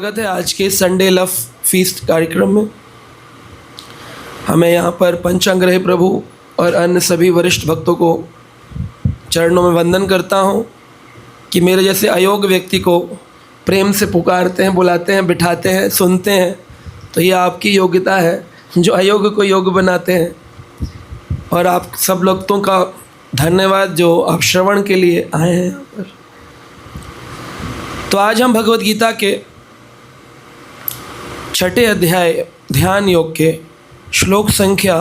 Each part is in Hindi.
स्वागत है आज के संडे लव फीस्ट कार्यक्रम में। हमें यहाँ पर पंचांग्रह प्रभु और अन्य सभी वरिष्ठ भक्तों को चरणों में वंदन करता हूँ कि मेरे जैसे अयोग्य व्यक्ति को प्रेम से पुकारते हैं, बुलाते हैं, बिठाते हैं, सुनते हैं। तो ये आपकी योग्यता है जो अयोग्य को योग्य बनाते हैं। और आप सब लोगों का धन्यवाद जो आप श्रवण के लिए आए हैं यहाँ पर। तो आज हम भगवद गीता के 6ठे अध्याय ध्यान योग के श्लोक संख्या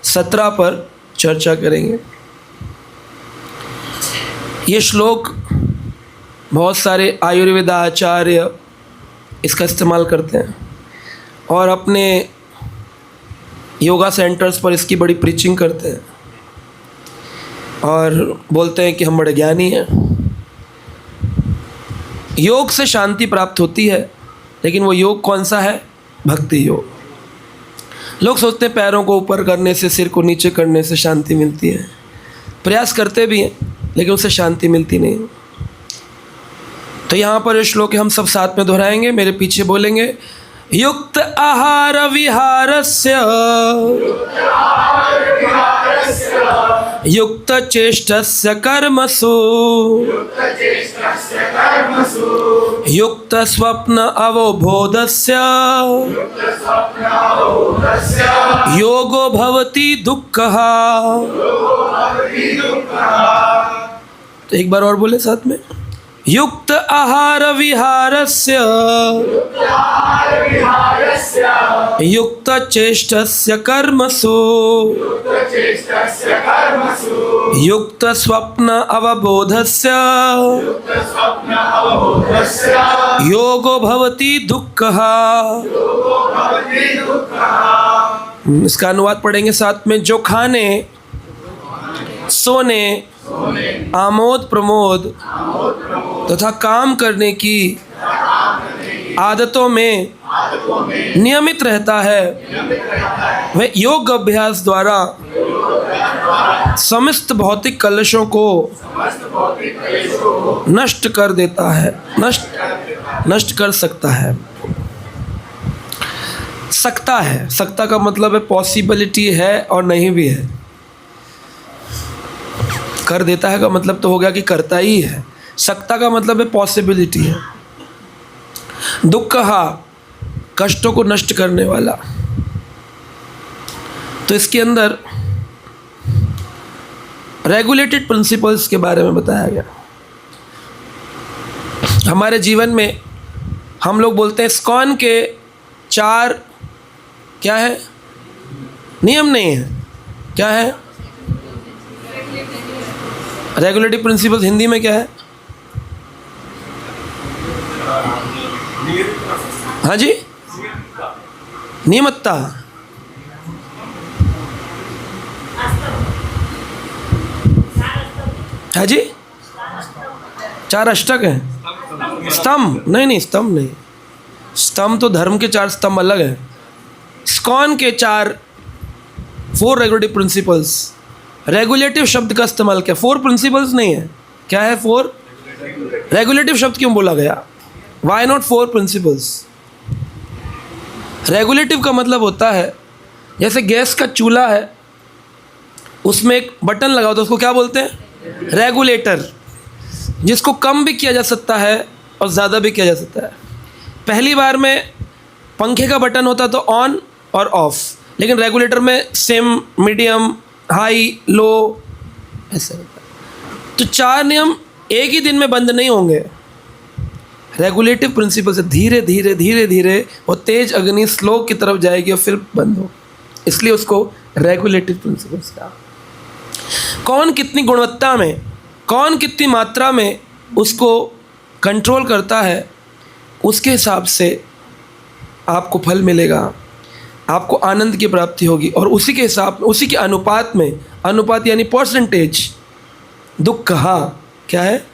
17 पर चर्चा करेंगे। ये श्लोक बहुत सारे आयुर्वेद आचार्य इसका इस्तेमाल करते हैं और अपने योगा सेंटर्स पर इसकी बड़ी प्रीचिंग करते हैं और बोलते हैं कि हम बड़े ज्ञानी हैं। योग से शांति प्राप्त होती है, लेकिन वो योग कौन सा है? भक्ति योग। लोग सोचते हैं पैरों को ऊपर करने से, सिर को नीचे करने से शांति मिलती है। प्रयास करते भी हैं, लेकिन उससे शांति मिलती नहीं। तो यहाँ पर ये श्लोक हम सब साथ में दोहराएंगे, मेरे पीछे बोलेंगे। युक्त आहार विहारस्य युक्त चेष्टस्य कर्मसु युक्त स्वप्न अवबोधस्य योगो भवति दुःखः। तो एक बार और बोले साथ में। युक्त आहार विहारस्य युक्त चेष्टस्य कर्मसु युक्त स्वप्न अवबोधस्य योगो भवति दुःखः। इसका अनुवाद पढ़ेंगे साथ में। जो खाने, सोने, आमोद प्रमोद तथा काम करने की आदतों में नियमित रहता है, वह योग अभ्यास द्वारा समस्त भौतिक कलशों को नष्ट कर देता है, नष्ट कर सकता है। सकता का मतलब है पॉसिबिलिटी है और नहीं भी है। कर देता है का मतलब तो हो गया कि करता ही है। सकता का मतलब है पॉसिबिलिटी है। दुःखः कष्टों को नष्ट करने वाला। तो इसके अंदर रेगुलेटेड प्रिंसिपल्स के बारे में बताया गया। हमारे जीवन में हम लोग बोलते हैं इस्कॉन के 4 क्या है? नियम नहीं है। क्या है? रेगुलेटिव प्रिंसिपल्स हिंदी में क्या है? हाँ जी, नियमतता। हाँ जी, 4 अष्टक हैं। स्तंभ नहीं, स्तंभ नहीं। स्तंभ तो धर्म के 4 स्तंभ अलग है। इस्कॉन के 4 रेगुलेटिव प्रिंसिपल्स। रेगुलेटिव शब्द का इस्तेमाल क्या? 4 प्रिंसिपल्स नहीं है। क्या है 4? रेगुलेटिव शब्द क्यों बोला गया? Why not 4 principles? रेगुलेटिव का मतलब होता है जैसे गैस का चूल्हा है, उसमें एक बटन लगा होता है, उसको क्या बोलते हैं? रेगुलेटर। जिसको कम भी किया जा सकता है और ज़्यादा भी किया जा सकता है। पहली बार में पंखे का बटन होता तो ऑन और ऑफ, लेकिन रेगुलेटर में सेम, मीडियम, हाई, लो ऐसा होता है। तो 4 नियम एक ही दिन में बंद नहीं होंगे। रेगुलेटिव प्रिंसिपल से धीरे धीरे वो तेज अग्नि स्लो की तरफ जाएगी और फिर बंद हो। इसलिए उसको रेगुलेटिव प्रिंसिपल्स कहा। कौन कितनी गुणवत्ता में, कौन कितनी मात्रा में उसको कंट्रोल करता है, उसके हिसाब से आपको फल मिलेगा, आपको आनंद की प्राप्ति होगी। और उसी के हिसाब, उसी के अनुपात में, अनुपात यानी परसेंटेज, दुःखः क्या है?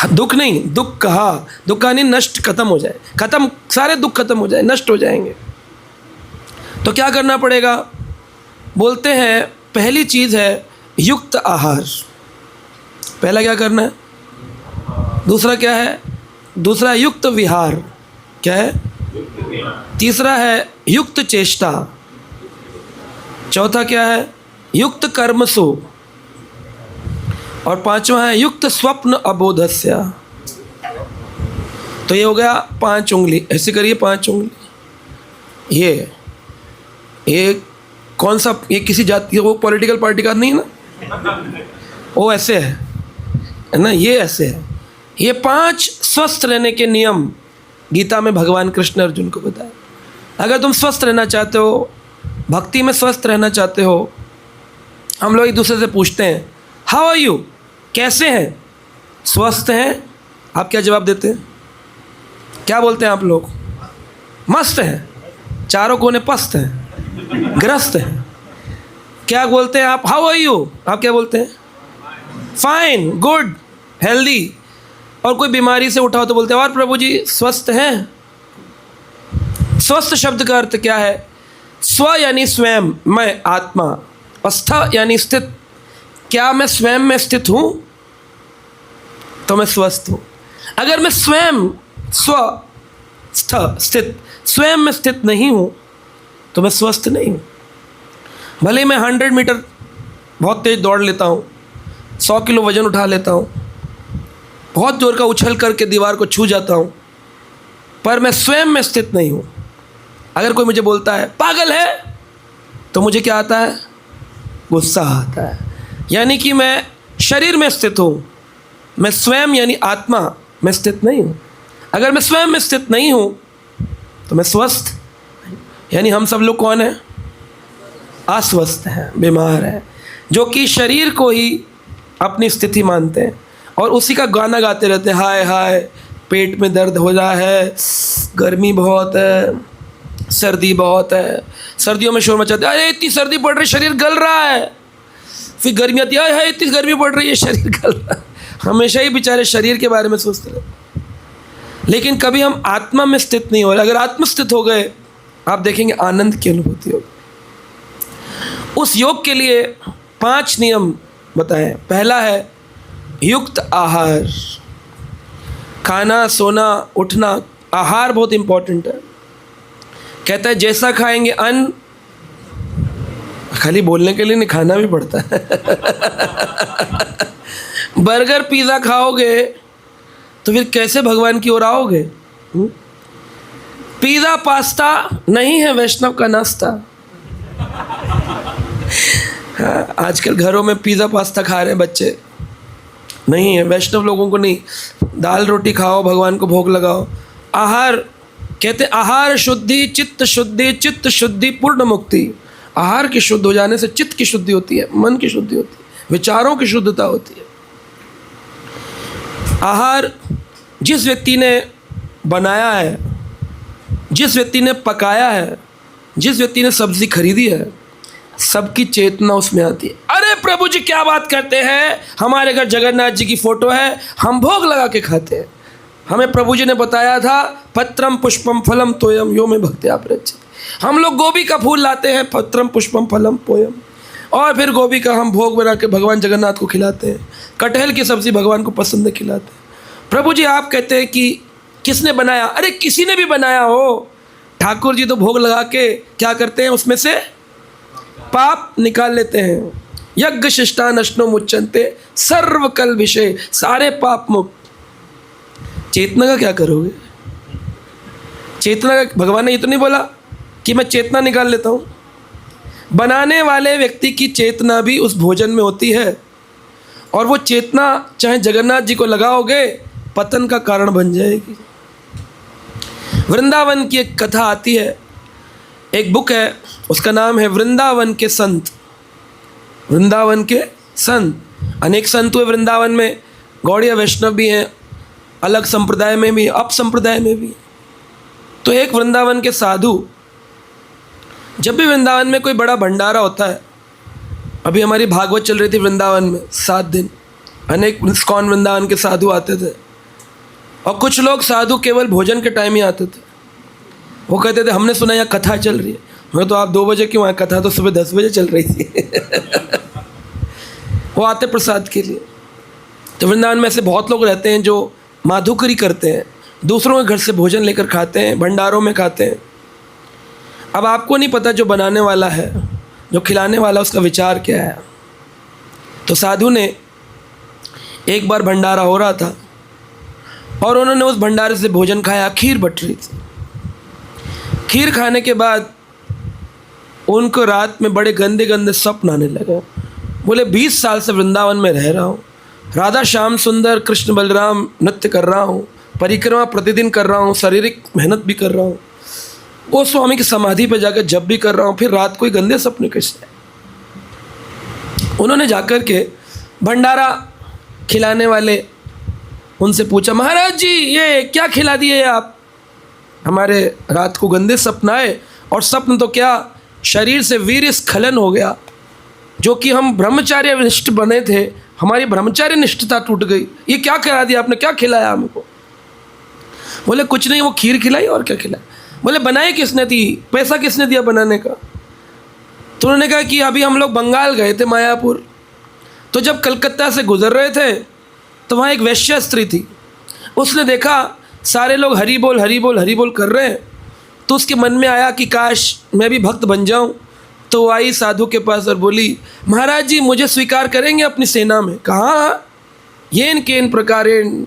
दुख नहीं, दुःखः। दुःख यानी नष्ट, खत्म हो जाए, खत्म, सारे दुख खत्म हो जाए, नष्ट हो जाएंगे। तो क्या करना पड़ेगा? बोलते हैं पहली चीज़ है युक्त आहार। पहला क्या करना है? दूसरा क्या है? दूसरा युक्त विहार। क्या है? तीसरा है युक्त चेष्टा। चौथा क्या है? युक्त कर्मसु। और पांचवा है युक्त स्वप्न अबोधस्य। तो ये हो गया 5 उंगली। ऐसे करिए 5 उंगली। ये कौन सा? ये किसी जाति, वो पॉलिटिकल पार्टी का नहीं है ना, वो ऐसे है ना, ये ऐसे है। ये 5 स्वस्थ रहने के नियम गीता में भगवान कृष्ण अर्जुन को बताया। अगर तुम स्वस्थ रहना चाहते हो, भक्ति में स्वस्थ रहना चाहते हो, हम लोग एक दूसरे से पूछते हैं हाउ आर यू, कैसे हैं? स्वस्थ हैं? आप क्या जवाब देते हैं? क्या बोलते हैं आप लोग? मस्त हैं, चारों कोने पस्त हैं, ग्रस्त हैं। क्या बोलते हैं आप? हाउ आर यू, आप क्या बोलते हैं? Fine, good, healthy. और कोई बीमारी से उठाओ तो बोलते हैं और प्रभु जी स्वस्थ हैं। स्वस्थ शब्द का अर्थ क्या है? स्व यानी स्वयं, मैं आत्मा, और स्थ यानी स्थित। क्या मैं स्वयं में स्थित हूँ तो मैं स्वस्थ हूँ। अगर मैं स्वयं स्थित स्वयं में स्थित नहीं हूँ तो मैं स्वस्थ नहीं हूँ। भले मैं 100 मीटर बहुत तेज दौड़ लेता हूँ, 100 किलो वजन उठा लेता हूँ, बहुत जोर का उछल करके दीवार को छू जाता हूँ, पर मैं स्वयं में स्थित नहीं हूँ। अगर कोई मुझे बोलता है पागल है तो मुझे क्या आता है? गुस्सा आता है। यानी कि मैं शरीर में स्थित हूँ, मैं स्वयं यानी आत्मा में स्थित नहीं हूँ। अगर मैं स्वयं में स्थित नहीं हूँ तो मैं स्वस्थ, यानी हम सब लोग कौन हैं? अस्वस्थ हैं, बीमार हैं, जो कि शरीर को ही अपनी स्थिति मानते हैं और उसी का गाना गाते रहते हैं, हाय हाय पेट में दर्द हो रहा है, गर्मी बहुत है, सर्दी बहुत है। सर्दियों में शोर मचाते हैं, अरे इतनी सर्दी पड़ रही, शरीर गल रहा है। फिर गर्मी आती है, अरे इतनी गर्मी पड़ रही है, शरीर गल रहा है। हमेशा ही बेचारे शरीर के बारे में सोचते रहते, लेकिन कभी हम आत्मा में स्थित नहीं हो रहे। अगर आत्म स्थित हो गए, आप देखेंगे आनंद की अनुभूति होगी। उस योग के लिए 5 नियम बताएं। पहला है युक्त आहार। खाना, सोना, उठना, आहार बहुत इंपॉर्टेंट है। कहता है जैसा खाएंगे अन्न, खाली बोलने के लिए नहीं, खाना भी पड़ता है। बर्गर पिज़्ज़ा खाओगे तो फिर कैसे भगवान की ओर आओगे? पिज़्ज़ा पास्ता नहीं है वैष्णव का नाश्ता। हाँ, आजकल घरों में पिज़्ज़ा पास्ता खा रहे हैं बच्चे, नहीं है वैष्णव लोगों को नहीं। दाल रोटी खाओ, भगवान को भोग लगाओ। आहार, कहते आहार शुद्धि चित्त शुद्धि, चित्त शुद्धि पूर्ण मुक्ति। आहार की शुद्ध हो जाने से चित्त की शुद्धि होती है, मन की शुद्धि होती है, विचारों की शुद्धता होती है। आहार जिस व्यक्ति ने बनाया है, जिस व्यक्ति ने पकाया है, जिस व्यक्ति ने सब्जी खरीदी है, सबकी चेतना उसमें आती है। अरे प्रभु जी क्या बात करते हैं, हमारे घर जगन्नाथ जी की फोटो है, हम भोग लगा के खाते हैं। हमें प्रभु जी ने बताया था पत्रम पुष्पम फलम तोयम यो में भक्त्या प्रच्यते। हम लोग गोभी का फूल लाते हैं, पत्रम पुष्पम फलम पोयम, और फिर गोभी का हम भोग बना के भगवान जगन्नाथ को खिलाते हैं। कटहल की सब्ज़ी भगवान को पसंद है, खिलाते हैं। प्रभु जी आप कहते हैं कि किसने बनाया? अरे किसी ने भी बनाया हो, ठाकुर जी तो भोग लगा के क्या करते हैं, उसमें से पाप निकाल लेते हैं। यज्ञ शिष्टान अश्नो मुच्चन्ते सर्व कल विषय, सारे पाप मुक्त। चेतना का क्या करोगे? चेतना का भगवान ने ये तो नहीं बोला कि मैं चेतना निकाल लेता हूँ। बनाने वाले व्यक्ति की चेतना भी उस भोजन में होती है, और वो चेतना चाहे जगन्नाथ जी को लगाओगे पतन का कारण बन जाएगी। वृंदावन की एक कथा आती है, एक बुक है, उसका नाम है वृंदावन के संत। वृंदावन के संत, अनेक संत हुए वृंदावन में, गौड़ीय वैष्णव भी हैं, अलग संप्रदाय में भी, अप संप्रदाय में भी। तो एक वृंदावन के साधु, जब भी वृंदावन में कोई बड़ा भंडारा होता है, अभी हमारी भागवत चल रही थी वृंदावन में 7 दिन, अनेक इस्कॉन वृंदावन के साधु आते थे, और कुछ लोग साधु केवल भोजन के टाइम ही आते थे। वो कहते थे हमने सुना यहाँ कथा चल रही है। मैं तो आप 2 बजे क्यों आए, कथा तो सुबह 10 बजे चल रही थी। वो आते प्रसाद के लिए। तो वृंदावन में ऐसे बहुत लोग रहते हैं जो माधुकरी करते हैं। दूसरों के घर से भोजन लेकर खाते हैं, भंडारों में खाते हैं। अब आपको नहीं पता जो बनाने वाला है, जो खिलाने वाला, उसका विचार क्या है। तो साधु ने एक बार भंडारा हो रहा था और उन्होंने उस भंडारे से भोजन खाया, खीर बट रही थी। खीर खाने के बाद उनको रात में बड़े गंदे गंदे सपने आने लगे। बोले 20 साल से वृंदावन में रह रहा हूँ, राधा श्याम सुंदर कृष्ण बलराम नृत्य कर रहा हूँ, परिक्रमा प्रतिदिन कर रहा हूँ, शारीरिक मेहनत भी कर रहा हूँ, वो स्वामी की समाधि पर जाकर जब भी कर रहा हूँ, फिर रात को ही गंदे सपने कैसे। उन्होंने जाकर के भंडारा खिलाने वाले उनसे पूछा, महाराज जी ये क्या खिला दिए आप, हमारे रात को गंदे सपने आए, और स्वप्न तो क्या, शरीर से वीर स्खलन हो गया, जो कि हम ब्रह्मचार्य निष्ठ बने थे, हमारी ब्रह्मचार्य निष्ठता टूट गई, ये क्या करा दिया आपने, क्या खिलाया हमको। बोले कुछ नहीं, वो खीर खिलाई और क्या खिलाया। बोले बनाई किसने थी, पैसा किसने दिया बनाने का। तो उन्होंने कहा कि अभी हम लोग बंगाल गए थे मायापुर, तो जब कलकत्ता से गुजर रहे थे तो वहाँ एक वैश्य स्त्री थी, उसने देखा सारे लोग हरि बोल हरि बोल हरि बोल कर रहे हैं, तो उसके मन में आया कि काश मैं भी भक्त बन जाऊं। तो वो आई साधु के पास और बोली, महाराज जी मुझे स्वीकार करेंगे अपनी सेना में। कहा येन केन प्रकारेण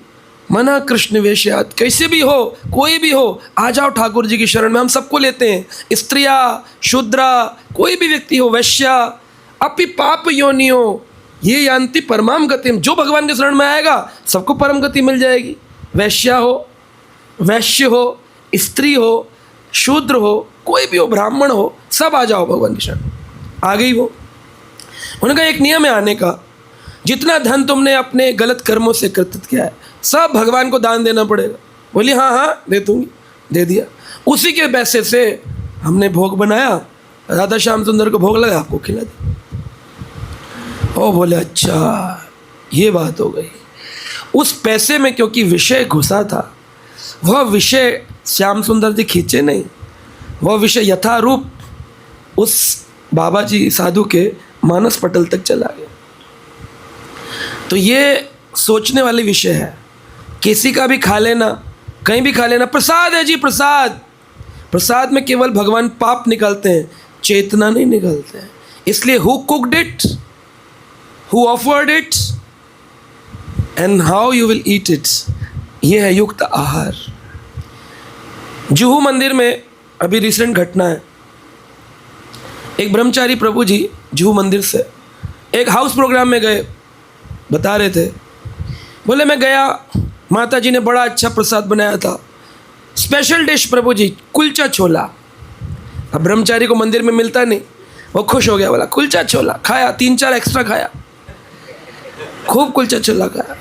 मना कृष्ण वेश्यात, कैसे भी हो, कोई भी हो, आ जाओ ठाकुर जी की शरण में, हम सबको लेते हैं, स्त्रिया शूद्रा कोई भी व्यक्ति हो, वैश्या अपि पाप योनियो ये यान्ति परमाम गतिम, जो भगवान के शरण में आएगा सबको परम गति मिल जाएगी। वैश्या हो, वैश्य हो, स्त्री हो, शूद्र हो, कोई भी हो, ब्राह्मण हो, सब आ जाओ भगवान की शरण। आ गई वो। उनका एक नियम है आने का, जितना धन तुमने अपने गलत कर्मों से एकत्रित किया है सब भगवान को दान देना पड़ेगा। बोली हाँ हाँ दे दूँगी, दे दिया। उसी के पैसे से हमने भोग बनाया, राधा श्याम सुंदर को भोग लगा, आपको खिला दिया। ओ बोले अच्छा ये बात हो गई। उस पैसे में क्योंकि विषय घुसा था, वह विषय श्याम सुंदर जी खींचे नहीं, वह विषय यथारूप उस बाबा जी साधु के मानस पटल तक चला गया। तो ये सोचने वाली विषय है, किसी का भी खा लेना, कहीं भी खा लेना, प्रसाद है जी प्रसाद, प्रसाद में केवल भगवान पाप निकालते हैं, चेतना नहीं निकालते हैं। इसलिए who cooked it, who offered it and how you will eat it, ये है युक्त आहार। जुहू मंदिर में अभी रिसेंट घटना है, एक ब्रह्मचारी प्रभु जी जुहू मंदिर से एक हाउस प्रोग्राम में गए, बता रहे थे, बोले मैं गया, माता जी ने बड़ा अच्छा प्रसाद बनाया था, स्पेशल डिश प्रभु जी कुलचा छोला। अब ब्रह्मचारी को मंदिर में मिलता नहीं, वो खुश हो गया, बोला कुलचा छोला खाया, 3-4 एक्स्ट्रा खाया, खूब कुलचा छोला खाया।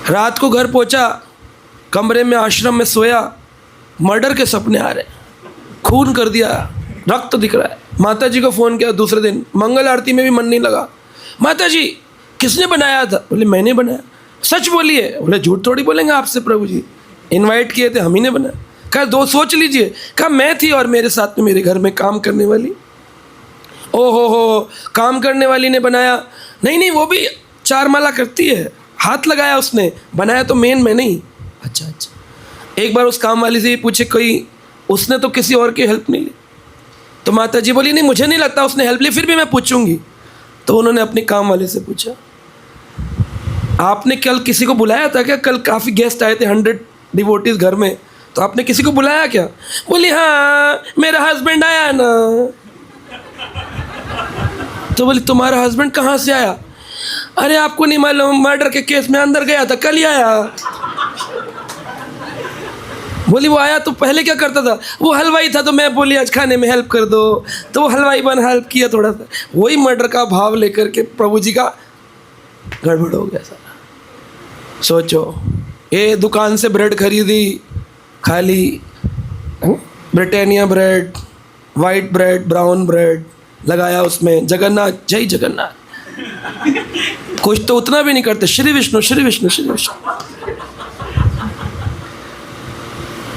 रात को घर पहुंचा, कमरे में आश्रम में सोया, मर्डर के सपने आ रहे, खून कर दिया, रक्त दिख रहा है। माता जी को फ़ोन किया दूसरे दिन, मंगल आरती में भी मन नहीं लगा। माता जी किसने बनाया था? बोले मैंने बनाया। सच बोलिए? बोले झूठ थोड़ी बोलेंगे आपसे, प्रभु जी इनवाइट किए थे, हम ही ने बनाया। कहा दो सोच लीजिए। कहा मैं थी और मेरे साथ में मेरे घर में काम करने वाली। ओ हो काम करने वाली ने बनाया? नहीं नहीं, वो भी 4 माला करती है, हाथ लगाया उसने, बनाया तो मेन मैं नहीं। अच्छा अच्छा। एक बार उस काम वाली से पूछे कोई, उसने तो किसी और की हेल्प नहीं ली। तो माता जी बोली नहीं मुझे नहीं लगता उसने हेल्प ली, फिर भी मैं पूछूंगी। तो उन्होंने अपने काम वाले से पूछा, आपने कल किसी को बुलाया था क्या? कल काफ़ी गेस्ट आए थे, 100 डिवोटीज घर में, तो आपने किसी को बुलाया क्या? बोली हाँ मेरा हस्बैंड आया ना। तो बोली तुम्हारा हस्बैंड कहाँ से आया? अरे आपको नहीं मालूम, मर्डर के केस में अंदर गया था, कल ही आया। बोली वो आया तो पहले क्या करता था? वो हलवाई था, तो मैं बोली आज खाने में हेल्प कर दो, तो वो हलवाई बन हेल्प किया थोड़ा सा। वही मर्डर का भाव लेकर के प्रभु जी का गड़बड़ हो गया सारा। सोचो, ये दुकान से ब्रेड खरीदी, खाली Britannia bread, white bread, brown bread लगाया उसमें, जगन्नाथ जय जगन्नाथ। कुछ तो उतना भी नहीं करते, श्री विष्णु श्री विष्णु श्री विष्णु।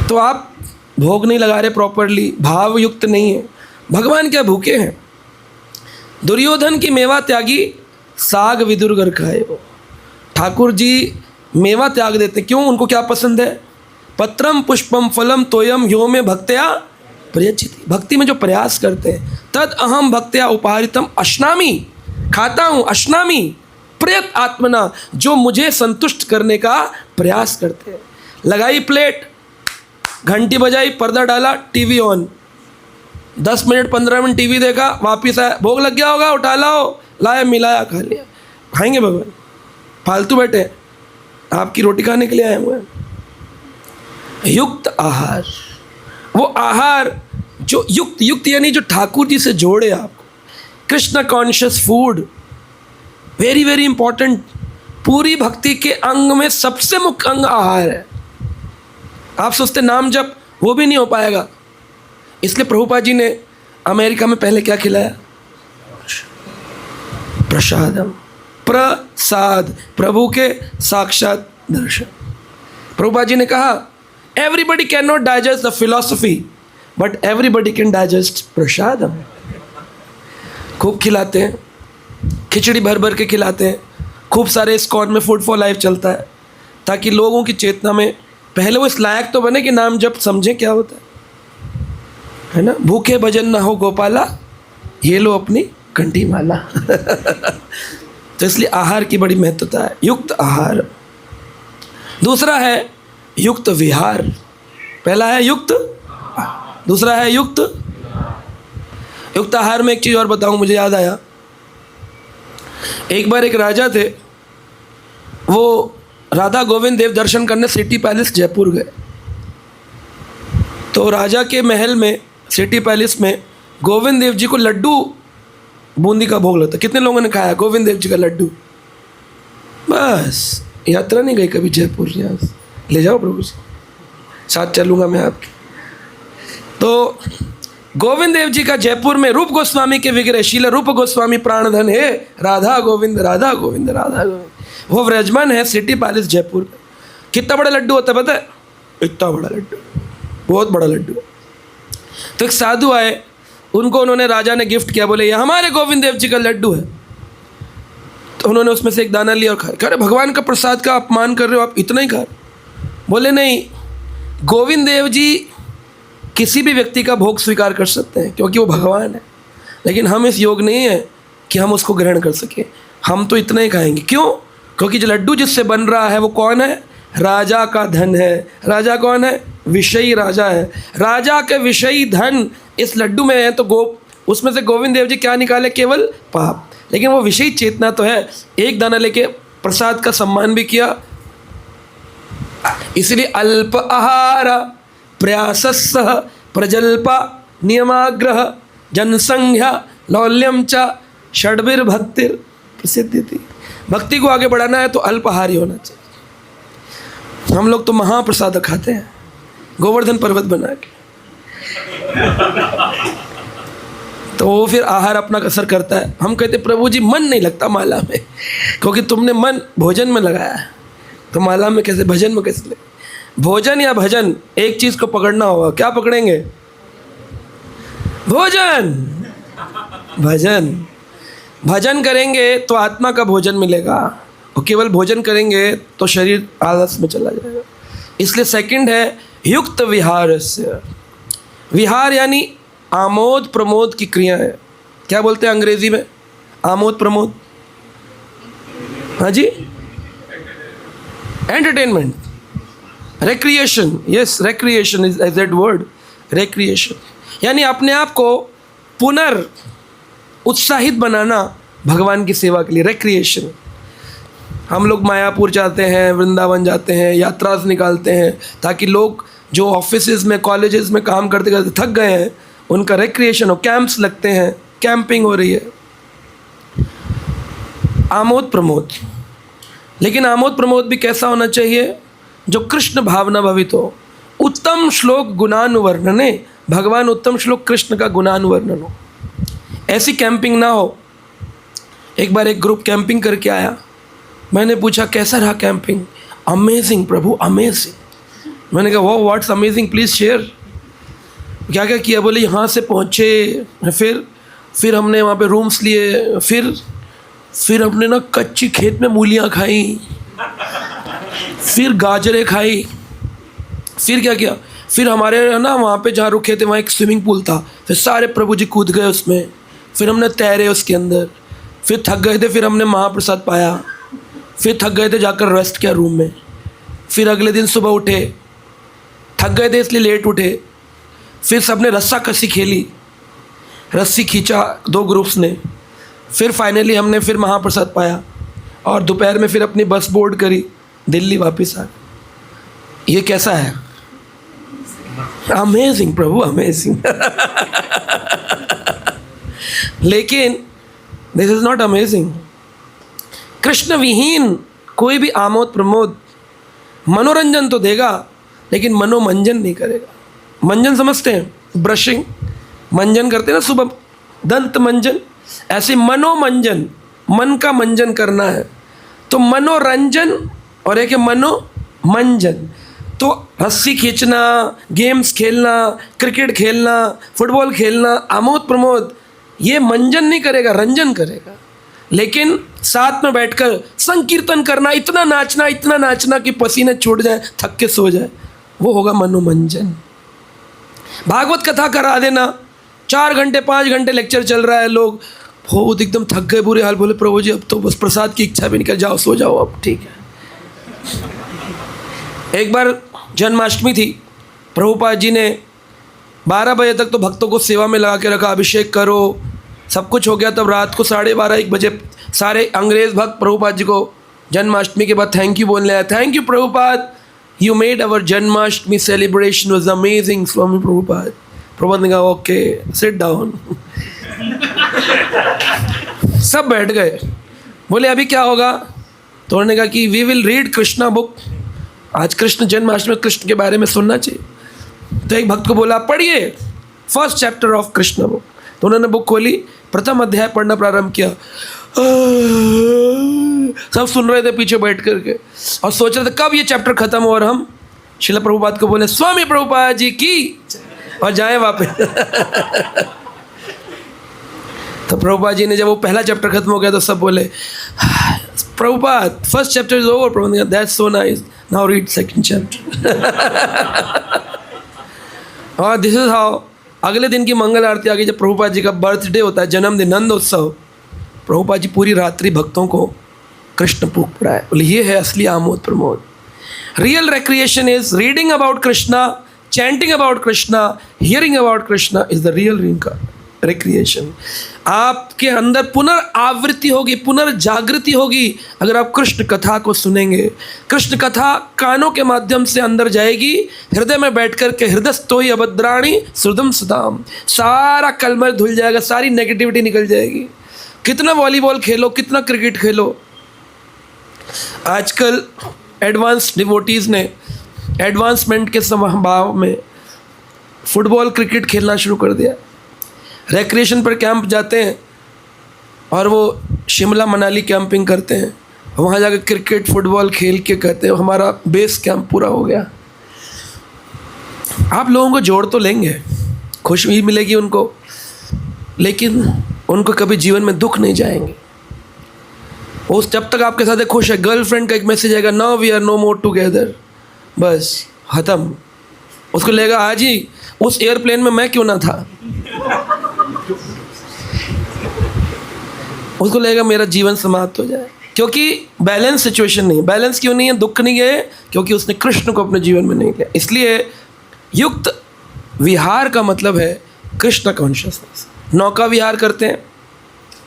तो आप भोग नहीं लगा रहे प्रॉपरली, भाव युक्त नहीं है। भगवान क्या भूखे हैं? दुर्योधन की मेवा त्यागी, साग विदुर घर खाए हो। ठाकुर जी मेवा त्याग देते हैं। क्यों? उनको क्या पसंद है? पत्रम पुष्पम फलम तोयम यो में भक्त्या प्रयच्छति। भक्ति में जो प्रयास करते हैं, तद अहम भक्त्या उपहारितम अश्नामी, खाता हूँ, अश्नामी प्रयत आत्मना, जो मुझे संतुष्ट करने का प्रयास करते हैं। लगाई प्लेट, घंटी बजाई, पर्दा डाला, TV on, 10 minute 15 minute TV देखा, वापिस आया, भोग लग गया होगा, उठा लाओ, लाया मिलाया, खा लिया। खाएंगे भगवान? फालतू बैठे, आपकी रोटी खाने के लिए आए हुए हैं। युक्त आहार, वो आहार जो युक्त, युक्त यानी जो ठाकुर जी से जोड़े आपको। Krishna conscious food, very very important. पूरी भक्ति के अंग में सबसे मुख्य अंग आहार है। आप सोचते नाम जप, वो भी नहीं हो पाएगा। इसलिए प्रभुपाद जी ने अमेरिका में पहले क्या खिलाया? प्रसादम, प्रसाद, प्रभु के साक्षात दर्शन। प्रभुपाद जी ने कहा everybody can not digest the philosophy but everybody can digest prasadam. खूब खिलाते हैं, खिचड़ी भर भर के खिलाते हैं। खूब सारे इस्कॉन में फूड फॉर लाइफ चलता है, ताकि लोगों की चेतना में पहले वो इस लायक तो बने कि नाम जब समझें क्या होता है ना। भूखे भजन ना हो गोपाला, ये लो अपनी कंठी माला। तो इसलिए आहार की बड़ी महत्वता है, युक्त आहार। दूसरा है युक्त विहार। पहला है युक्त, दूसरा है युक्त। युक्त आहार में एक चीज़ और बताऊं, मुझे याद आया। एक बार एक राजा थे, वो राधा गोविंद देव दर्शन करने सिटी पैलेस जयपुर गए। तो राजा के महल में, सिटी पैलेस में, गोविंद देव जी को लड्डू बूंदी का भोग लगता। कितने लोगों ने खाया गोविंद देव जी का लड्डू? बस यात्रा नहीं गई कभी जयपुर, यहाँ से ले जाओ प्रभु जी, साथ चलूँगा मैं आपके। तो गोविंद देव जी का जयपुर में रूप गोस्वामी के विग्रह, शील रूप गोस्वामी प्राणधन है, राधा गोविंद राधा गोविंद राधा गोविंद, वो विराजमान है सिटी पैलेस जयपुर। कितना बड़ा लड्डू होता है पता है? इतना बड़ा लड्डू, बहुत बड़ा लड्डू। तो एक साधु आए, उनको उन्होंने, राजा ने गिफ्ट किया, बोले ये हमारे गोविंद देव जी का लड्डू है। तो उन्होंने उसमें से एक दाना लिया और खाया। कह रहे भगवान का प्रसाद का अपमान कर रहे हो आप, इतना ही खा रहे? बोले नहीं, गोविंद देव जी किसी भी व्यक्ति का भोग स्वीकार कर सकते हैं क्योंकि वो भगवान है, लेकिन हम इस योग नहीं है कि हम उसको ग्रहण कर सकें। हम तो इतना ही खाएंगे। क्यों? क्योंकि जो लड्डू जिससे बन रहा है वो कौन है? राजा का धन है। राजा कौन है? विषयी राजा है। राजा के विषयी धन इस लड्डू में है, तो उसमें से गोविंद देव जी क्या निकाले? केवल पाप। लेकिन वो विषयी चेतना तो है। एक दाना लेके प्रसाद का सम्मान भी किया। इसलिए अल्प आहार प्रयासस्स प्रजल्पा नियमाग्रह जनसंख्या लौल्यम च षड्भिर्भक्तिर प्रसिद्धि थी। भक्ति को आगे बढ़ाना है तो अल्पाहारी होना चाहिए। हम लोग तो महाप्रसाद खाते हैं, गोवर्धन पर्वत बना के। तो वो फिर आहार अपना असर करता है। हम कहते प्रभु जी मन नहीं लगता माला में, क्योंकि तुमने मन भोजन में लगाया है, तो माला में कैसे, भजन में कैसे लगे? भोजन या भजन, एक चीज को पकड़ना होगा। क्या पकड़ेंगे? भोजन। भजन, भजन करेंगे तो आत्मा का भोजन मिलेगा, और केवल भोजन करेंगे तो शरीर आलस में चला जाएगा। इसलिए सेकंड है युक्त विहार। विहार यानी आमोद प्रमोद की क्रिया है। क्या बोलते हैं अंग्रेजी में आमोद प्रमोद? हाँ जी, entertainment, recreation. Yes, recreation is that word, recreation यानी अपने आप को पुनर् उत्साहित बनाना भगवान की सेवा के लिए, रिक्रिएशन। हम लोग मायापुर जाते हैं, वृंदावन जाते हैं, यात्रा से निकालते हैं, ताकि लोग जो ऑफिसेज में, कॉलेजेस में काम करते करते थक गए हैं, उनका रिक्रिएशन हो। कैंप्स लगते हैं, कैंपिंग हो रही है, आमोद प्रमोद। लेकिन आमोद प्रमोद भी कैसा होना चाहिए? जो कृष्ण भावना भवित हो। उत्तम श्लोक गुणानुवर्णने, भगवान उत्तम श्लोक कृष्ण का गुणानुवर्णन हो। ऐसी कैंपिंग ना हो। एक बार एक ग्रुप कैंपिंग करके आया, मैंने पूछा कैसा रहा कैंपिंग? अमेजिंग प्रभु, अमेजिंग। मैंने कहा वो व्हाट्स अमेजिंग, प्लीज़ शेयर। क्या क्या किया? बोले यहाँ से पहुँचे, फिर हमने वहाँ पे रूम्स लिए, फिर हमने ना कच्ची खेत में मूलियाँ खाई। फिर गाजरें खाई, फिर क्या किया, फिर हमारे ना वहाँ पे जहाँ रुके थे वहाँ एक स्विमिंग पूल था, फिर सारे प्रभु जी कूद गए उसमें, फिर हमने तैरे उसके अंदर, फिर थक गए थे, फिर हमने महाप्रसाद पाया, फिर थक गए थे जाकर रेस्ट किया रूम में, फिर अगले दिन सुबह उठे, थक गए थे इसलिए लेट उठे, फिर सबने रस्सा कसी खेली, रस्सी खींचा 2 ग्रुप्स ने, फिर फाइनली हमने फिर महाप्रसाद पाया और दोपहर में फिर अपनी बस बोर्ड करी, दिल्ली वापस आ। ये कैसा है? अमेजिंग प्रभु, अमेजिंग। लेकिन this is not amazing. Krishna विहीन कोई भी आमोद प्रमोद मनोरंजन तो देगा लेकिन मनोमंजन नहीं करेगा। मंजन समझते हैं? ब्रशिंग, मंजन करते हैं ना सुबह, दंत मंजन, ऐसे मनोमंजन, मन का मंजन करना है। तो मनोरंजन और एक है मनोमंजन। तो रस्सी खींचना, गेम्स खेलना, क्रिकेट खेलना, फुटबॉल खेलना, आमोद प्रमोद, ये मंजन नहीं करेगा, रंजन करेगा। लेकिन साथ में बैठकर संकीर्तन करना, इतना नाचना कि पसीने छूट जाए, थक के सो जाए, वो होगा मनोमंजन। भागवत कथा करा देना, 4 घंटे 5 घंटे लेक्चर चल रहा है, लोग बहुत एकदम थक गए, बुरे हाल, बोले प्रभु जी अब तो बस प्रसाद की इच्छा भी नहीं कर, जाओ सो जाओ अब, ठीक है। एक बार जन्माष्टमी थी, प्रभुपाद जी ने 12 बजे तक तो भक्तों को सेवा में लगा के रखा, अभिषेक करो, सब कुछ हो गया। तब रात को 12:30-1 बजे सारे अंग्रेज़ भक्त प्रभुपाद जी को जन्माष्टमी के बाद थैंक यू बोलने आए। Thank you Prabhupada, you made our Janmashtami celebration was amazing Swami Prabhupada. Prabhupada ने कहा ओके सिट डाउन। सब बैठ गए, बोले अभी क्या होगा? तो उन्होंने कहा कि we will read Krishna book, आज कृष्ण जन्माष्टमी, कृष्ण के बारे में सुनना चाहिए। तो एक भक्त को बोला पढ़िए first chapter of Krishna book. तो उन्होंने बुक खोली, प्रथम अध्याय पढ़ना प्रारंभ किया। सब सुन रहे थे पीछे बैठ करके और सोच रहे थे कब ये चैप्टर खत्म हो और हम श्रील प्रभुपाद को बोले स्वामी प्रभुपाद जी की और जाए वापस। तो प्रभुपाद जी ने जब वो पहला चैप्टर खत्म हो गया तो सब बोले Prabhupada first chapter is over. Prabhupada that's so nice, now read second chapter. और दिस इज हाउ अगले दिन की मंगल आरती आ गई, जब प्रभुपाद जी का बर्थडे होता है, जन्मदिन, नंदोत्सव। प्रभुपाद जी पूरी रात्रि भक्तों को कृष्ण भूख पड़ाए। बोले ये है असली Amod Pramod. Real recreation is reading about Krishna, chanting about Krishna, hearing about Krishna is the real recreation. आपके अंदर पुनर्आवृत्ति होगी, पुनर्जागृति होगी अगर आप कृष्ण कथा को सुनेंगे। कृष्ण कथा कानों के माध्यम से अंदर जाएगी, हृदय में बैठ कर के हृदयस्थो ही अभद्राणी सुदम सुदाम, सारा कलमर धुल जाएगा, सारी नेगेटिविटी निकल जाएगी। कितना वॉलीबॉल खेलो, कितना क्रिकेट खेलो, आजकल एडवांस डिवोटीज़ ने एडवांसमेंट के स्वभाव में फुटबॉल क्रिकेट खेलना शुरू कर दिया। रिक्रिएशन पर कैंप जाते हैं और वो शिमला मनाली कैंपिंग करते हैं, वहाँ जाकर क्रिकेट फुटबॉल खेल के कहते हैं हमारा बेस कैंप पूरा हो गया। आप लोगों को जोड़ तो लेंगे, खुशी मिलेगी उनको, लेकिन उनको कभी जीवन में दुख नहीं जाएंगे। उस जब तक आपके साथ खुश है, गर्लफ्रेंड का एक मैसेज आएगा now we are no more together, बस ख़त्म। उसको लगेगा आज ही उस एयरप्लेन में मैं क्यों ना था, उसको लगेगा मेरा जीवन समाप्त हो जाए, क्योंकि बैलेंस सिचुएशन नहीं। बैलेंस क्यों नहीं है? दुख नहीं गए क्योंकि उसने कृष्ण को अपने जीवन में नहीं लिया। इसलिए युक्त विहार का मतलब है कृष्ण कॉन्शियसनेस। नौका विहार करते हैं,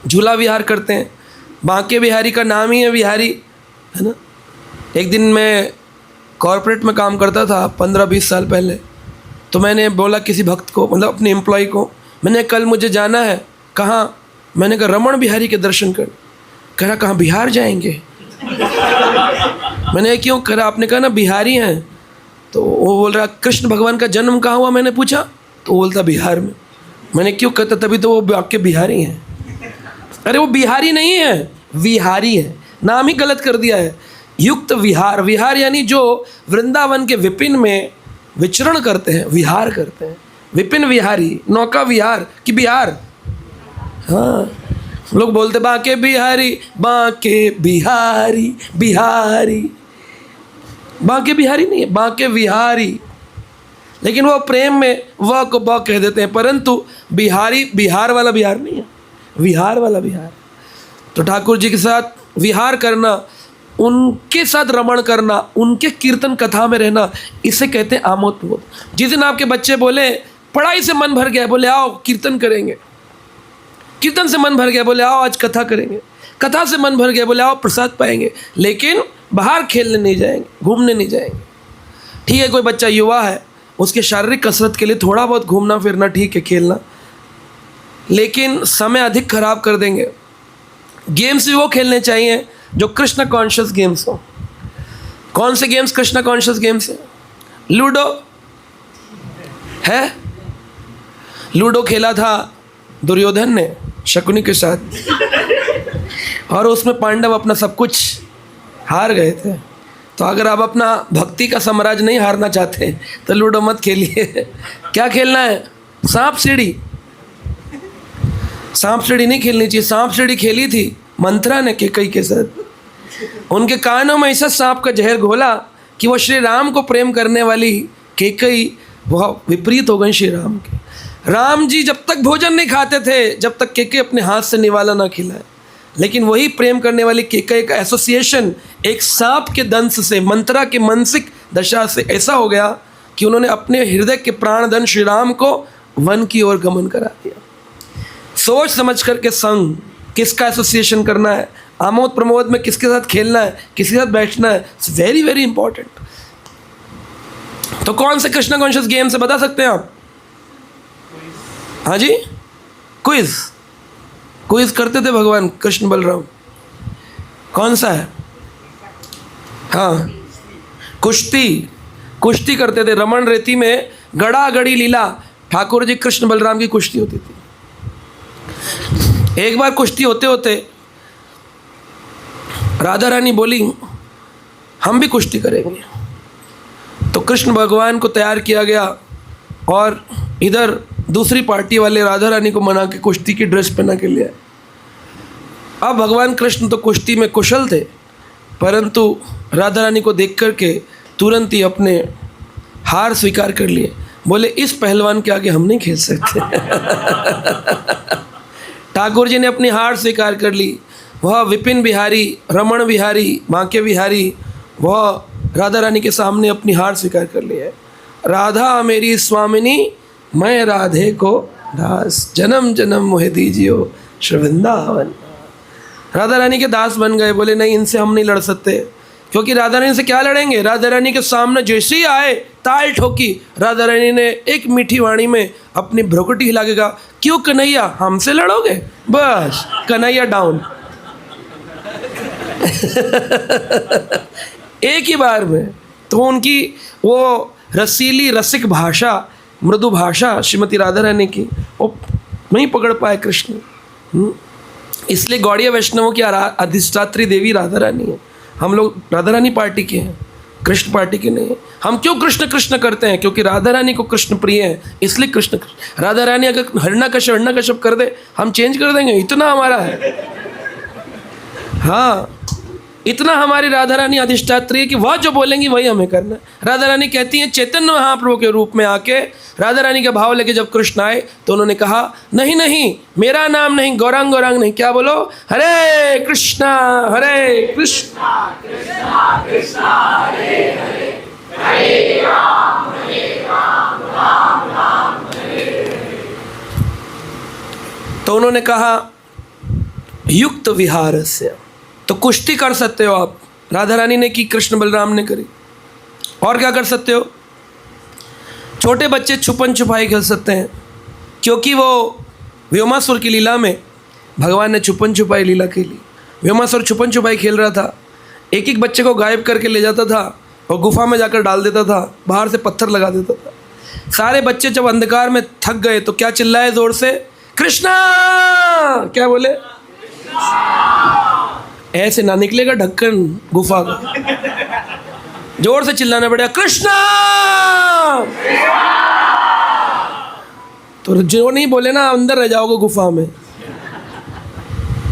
झूला विहार करते हैं, बांके बिहारी का नाम ही है बिहारी, है ना। एक दिन मैं कॉरपोरेट में काम करता था 15-20 साल पहले, तो मैंने बोला किसी भक्त को, मतलब अपने एम्प्लॉय को, मैंने कल मुझे जाना है। कहाँ? मैंने कहा रमण बिहारी के दर्शन कर। कह रहा कहाँ? बिहार जाएंगे। मैंने क्यों? कह रहा आपने कहा ना बिहारी हैं। तो वो बोल रहा कृष्ण भगवान का जन्म कहाँ हुआ? मैंने पूछा तो बोलता बिहार में। मैंने क्यों? कहता तभी तो वो आपके बिहारी हैं। अरे वो बिहारी नहीं है, विहारी है, नाम ही गलत कर दिया है। युक्त विहार, विहार यानी जो वृंदावन के विपिन में विचरण करते हैं, विहार करते हैं। विपिन विहारी, नौका विहार कि बिहार। हाँ, लोग बोलते बांके बिहारी, बांके बिहारी, बिहारी। बांके बिहारी नहीं है, बांके बिहारी। लेकिन वो प्रेम में व को ब कह देते हैं, परंतु बिहारी बिहार वाला बिहार नहीं है, विहार वाला बिहार। तो ठाकुर जी के साथ विहार करना, उनके साथ रमण करना, उनके कीर्तन कथा में रहना, इसे कहते हैं आमोद प्रमोद। जिस दिन आपके बच्चे बोले पढ़ाई से मन भर गया, बोले आओ कीर्तन करेंगे, कीर्तन से मन भर गया, बोले आओ आज कथा करेंगे, कथा से मन भर गया, बोले आओ प्रसाद पाएंगे, लेकिन बाहर खेलने नहीं जाएंगे, घूमने नहीं जाएंगे। ठीक है, कोई बच्चा युवा है, उसके शारीरिक कसरत के लिए थोड़ा बहुत घूमना फिरना ठीक है, खेलना, लेकिन समय अधिक खराब कर देंगे। गेम्स भी वो खेलने चाहिए जो कृष्ण कॉन्शियस गेम्स हो। कौन से गेम्स कृष्ण कॉन्शियस गेम्स हैं? लूडो है, लूडो खेला था दुर्योधन ने शकुनी के साथ, और उसमें पांडव अपना सब कुछ हार गए थे। तो अगर आप अपना भक्ति का साम्राज्य नहीं हारना चाहते तो लूडो मत खेलिए। क्या खेलना है? सांप सीढ़ी। सांप सीढ़ी नहीं खेलनी चाहिए। सांप सीढ़ी खेली थी मंत्रा ने केकई के साथ। उनके कानों में ऐसा सांप का जहर घोला कि वो श्री राम को प्रेम करने वाली केकई वह विपरीत हो गई श्री राम के। राम जी जब तक भोजन नहीं खाते थे, जब तक केकई अपने हाथ से निवाला ना खिलाए, लेकिन वही प्रेम करने वाली केकई का एसोसिएशन एक सांप के दंश से, मंत्रा के मानसिक दशा से ऐसा हो गया कि उन्होंने अपने हृदय के प्राणधन श्री राम को वन की ओर गमन करा दिया। सोच समझ करके संग, किसका एसोसिएशन करना है, आमोद प्रमोद में किसके साथ खेलना है, किसके साथ बैठना है, इट्स वेरी वेरी इंपॉर्टेंट। तो कौन से कृष्ण कॉन्शियस गेम से बता सकते हैं आप? हाँ जी, क्विज। क्विज करते थे भगवान कृष्ण बलराम। कौन सा है? हाँ, कुश्ती। कुश्ती करते थे रमण रेती में, गड़ा गड़ी लीला। ठाकुर जी कृष्ण बलराम की कुश्ती होती थी। एक बार कुश्ती होते होते राधा रानी बोली हम भी कुश्ती करेंगे। तो कृष्ण भगवान को तैयार किया गया और इधर दूसरी पार्टी वाले राधा रानी को मना के कुश्ती की ड्रेस पहना के लिए। अब भगवान कृष्ण तो कुश्ती में कुशल थे, परंतु राधा रानी को देख कर के तुरंत ही अपने हार स्वीकार कर लिए। बोले इस पहलवान के आगे हम नहीं खेल सकते। ठाकुर जी ने अपनी हार स्वीकार कर ली। वह विपिन बिहारी, रमण बिहारी, बांके बिहारी, वह राधा रानी के सामने अपनी हार स्वीकार कर ली है। राधा मेरी स्वामिनी, मैं राधे को दास, जन्म जन्म मोहे दीजियो श्री वृंदावन। राधा रानी के दास बन गए। बोले नहीं, इनसे हम नहीं लड़ सकते, क्योंकि राधा रानी से क्या लड़ेंगे। राधा रानी के सामने जैसे ही आए ताल ठोकी। राधा रानी ने एक मीठी वाणी में अपनी भ्रुकुटी हिला के कहा, क्यों कन्हैया हमसे लड़ोगे? बस कन्हैया डाउन। एक ही बार में। तो उनकी वो रसीली रसिक भाषा, मृदु भाषा श्रीमती राधा रानी की, वो नहीं पकड़ पाए कृष्ण। इसलिए गौड़ीय वैष्णवों की अधिष्ठात्री देवी राधा रानी है। हम लोग राधा रानी पार्टी के हैं, कृष्ण पार्टी के नहीं है। हम क्यों कृष्ण कृष्ण करते हैं? क्योंकि राधा रानी को कृष्ण प्रिय है, इसलिए कृष्ण। राधा रानी अगर हरणाकश्यप कर दे, हम चेंज कर देंगे, इतना हमारा है। हाँ, इतना हमारी राधा रानी अधिष्ठात्री है कि वह जो बोलेंगी वही हमें करना है। राधा रानी कहती हैं चैतन्य महाप्रभु के रूप में आके, राधा रानी का भाव लेके जब कृष्ण आए तो उन्होंने कहा नहीं नहीं, मेरा नाम नहीं, गौरांग गौरांग नहीं, क्या बोलो, हरे कृष्णा हरे कृष्णा कृष्णा कृष्णा हरे हरे, हरे राम राम राम हरे हरे। तो उन्होंने कहा युक्त विहारस्य। तो कुश्ती कर सकते हो आप, राधा रानी ने की, कृष्ण बलराम ने करी। और क्या कर सकते हो? छोटे बच्चे छुपन छुपाई खेल सकते हैं, क्योंकि वो व्योमासुर की लीला में भगवान ने छुपन छुपाई लीला खेली। व्योमासुर छुपन छुपाई खेल रहा था, एक एक बच्चे को गायब करके ले जाता था और गुफा में जाकर डाल देता था, बाहर से पत्थर लगा देता था। सारे बच्चे जब अंधकार में थक गए तो क्या चिल्लाए जोर से, कृष्णा। क्या बोले? ऐसे ना निकलेगा ढक्कन गुफा का, जोर से चिल्लाना पड़ेगा कृष्णा। तो जो नहीं बोले ना, अंदर रह जाओगे गुफा में।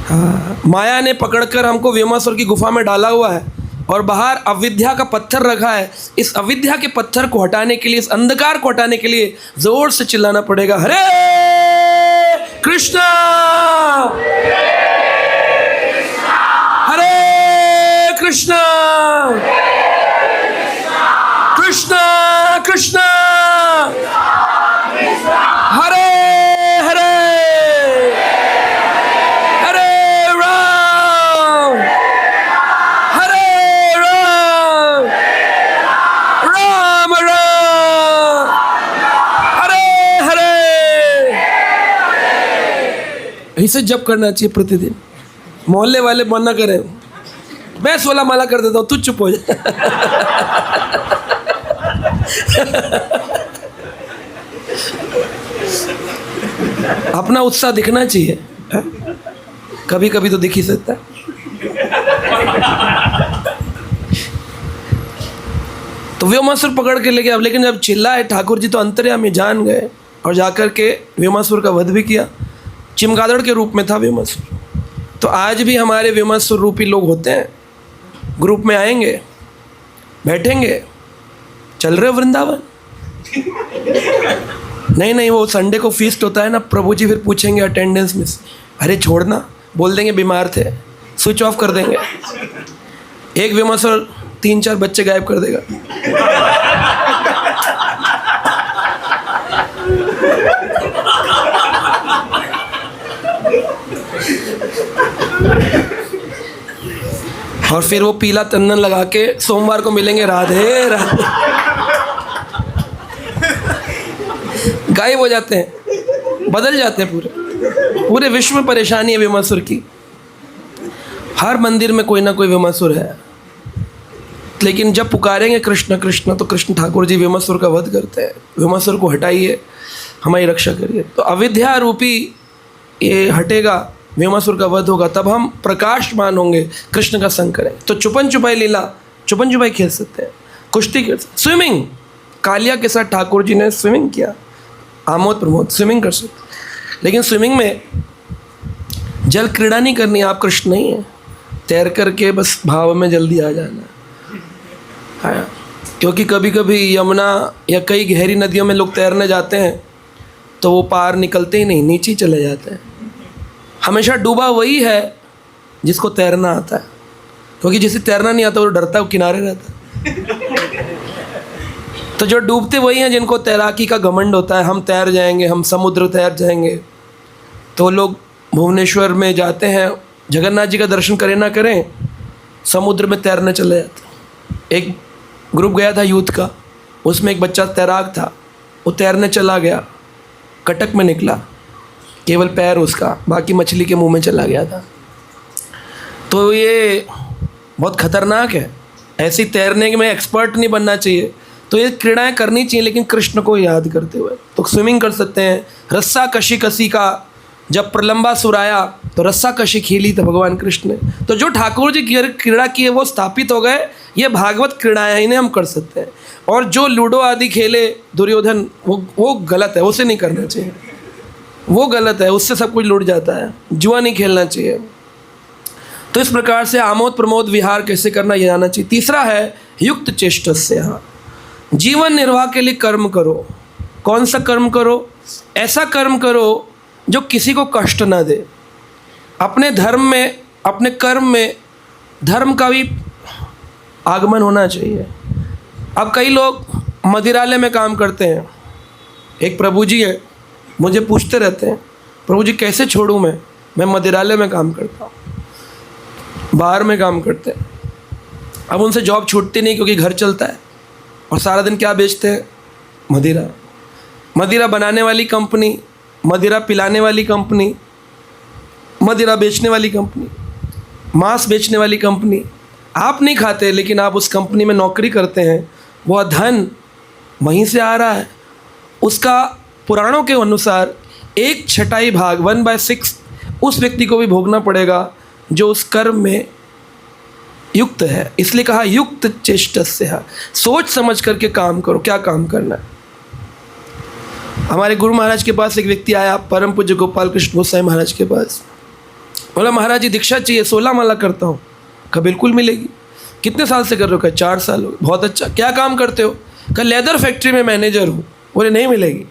हाँ, माया ने पकड़कर हमको व्योमासुर की गुफा में डाला हुआ है, और बाहर अविद्या का पत्थर रखा है। इस अविद्या के पत्थर को हटाने के लिए, इस अंधकार को हटाने के लिए जोर से चिल्लाना पड़ेगा, हरे कृष्णा हरे कृष्णा कृष्णा कृष्णा हरे हरे हरे राम हरे राम राम राम हरे हरे। इसे जप करना चाहिए प्रतिदिन। मोहल्ले वाले मना करें, मैं 16 माला कर देता हूँ, तू चुप हो जा। अपना उत्साह दिखना चाहिए, कभी कभी तो दिख ही सकता है। तो व्योमासुर पकड़ के ले गया। अब लेकिन जब चिल्लाए ठाकुर जी तो अंतर्यामी जान गए और जाकर के व्योमासुर का वध भी किया। चिमगादड़ के रूप में था व्योमासुर। तो आज भी हमारे व्योमासुर रूपी लोग होते हैं, ग्रुप में आएंगे, बैठेंगे, चल रहे हो वृंदावन? नहीं, वो संडे को फीस्ट होता है ना, प्रभु जी फिर पूछेंगे अटेंडेंस में, अरे छोड़ना, बोल देंगे बीमार थे, स्विच ऑफ कर देंगे। एक व्योमासुर 3-4 बच्चे गायब कर देगा। और फिर वो पीला चंदन लगा के सोमवार को मिलेंगे, राधे राधे, गायब हो जाते हैं, बदल जाते हैं। पूरे विश्व में परेशानी है व्योमासुर की। हर मंदिर में कोई ना कोई व्योमासुर है। लेकिन जब पुकारेंगे कृष्ण कृष्ण तो कृष्ण ठाकुर जी व्योमासुर का वध करते हैं। व्योमासुर को हटाइए, हमारी रक्षा करिए। तो अविद्या रूपी ये हटेगा, व्योमासुर का वध होगा, तब हम प्रकाशमान होंगे, कृष्ण का संग करें। तो छुपन छुपाई लीला, छुपन छुपाई खेल सकते हैं, कुश्ती खेल सकते, स्विमिंग, कालिया के साथ ठाकुर जी ने स्विमिंग किया, आमोद प्रमोद स्विमिंग कर सकते। लेकिन स्विमिंग में जल क्रीड़ा नहीं करनी, आप कृष्ण नहीं है, तैर करके बस भाव में जल्दी आ जाना। हाँ, क्योंकि कभी कभी यमुना या कई गहरी नदियों में लोग तैरने जाते हैं तो वो पार निकलते ही नहीं, नीचे ही चले जाते हैं। हमेशा डूबा वही है जिसको तैरना आता है, क्योंकि जिसे तैरना नहीं आता वो डरता है, वो किनारे रहता है। तो जो डूबते वही हैं जिनको तैराकी का घमंड होता है, हम तैर जाएंगे, हम समुद्र तैर जाएंगे। तो लोग भुवनेश्वर में जाते हैं, जगन्नाथ जी का दर्शन करें ना करें, समुद्र में तैरने चले जाते हैं। एक ग्रुप गया था यूथ का, उसमें एक बच्चा तैराक था, वो तैरने चला गया, कटक में निकला, केवल पैर उसका, बाकी मछली के मुंह में चला गया था। तो ये बहुत खतरनाक है, ऐसी तैरने में एक्सपर्ट नहीं बनना चाहिए। तो ये क्रीड़ाएं करनी चाहिए, लेकिन कृष्ण को याद करते हुए। तो स्विमिंग कर सकते हैं। रस्सा कशी कसी का, जब प्रलंबासुर आया तो रस्सा कशी खेली तो भगवान कृष्ण ने। तो जो ठाकुर जी क्रीड़ा किए वो स्थापित हो गए। ये भागवत क्रीड़ाएं, इन्हें हम कर सकते हैं। और जो लूडो आदि खेले दुर्योधन, वो गलत है, उसे नहीं करना चाहिए, वो गलत है, उससे सब कुछ लूट जाता है। जुआ नहीं खेलना चाहिए। तो इस प्रकार से आमोद प्रमोद विहार कैसे करना, ये जाना चाहिए। तीसरा है युक्त चेष्टस्य। जीवन निर्वाह के लिए कर्म करो। कौन सा कर्म करो? ऐसा कर्म करो जो किसी को कष्ट ना दे। अपने धर्म में, अपने कर्म में धर्म का भी आगमन होना चाहिए। अब कई लोग मदिरालय में काम करते हैं। एक प्रभु जी है, मुझे पूछते रहते हैं, प्रभु जी कैसे छोड़ूं मैं मदिरालय में काम करता हूँ, बाहर में काम करते हैं। अब उनसे जॉब छूटती नहीं, क्योंकि घर चलता है। और सारा दिन क्या बेचते हैं? मदिरा। मदिरा बनाने वाली कंपनी, मदिरा पिलाने वाली कंपनी, मदिरा बेचने वाली कंपनी, मांस बेचने वाली कंपनी। आप नहीं खाते, लेकिन आप उस कंपनी में नौकरी करते हैं, वह धन वहीं से आ रहा है। उसका पुराणों के अनुसार 1/6 भाग 1/6 उस व्यक्ति को भी भोगना पड़ेगा जो उस कर्म में युक्त है। इसलिए कहा युक्त चेष्टस्य। सोच समझ करके काम करो, क्या काम करना है। हमारे गुरु महाराज के पास एक व्यक्ति आया, परम पूज्य गोपाल कृष्ण गोसाई महाराज के पास। बोला महाराज जी दीक्षा चाहिए, 16 माला करता हूँ। कहा बिल्कुल मिलेगी। कितने साल से कर रहे हो? कहा 4 साल हो गए। बहुत अच्छा, क्या काम करते हो? कहा लेदर फैक्ट्री में मैनेजर हूँ। बोले नहीं मिलेगी।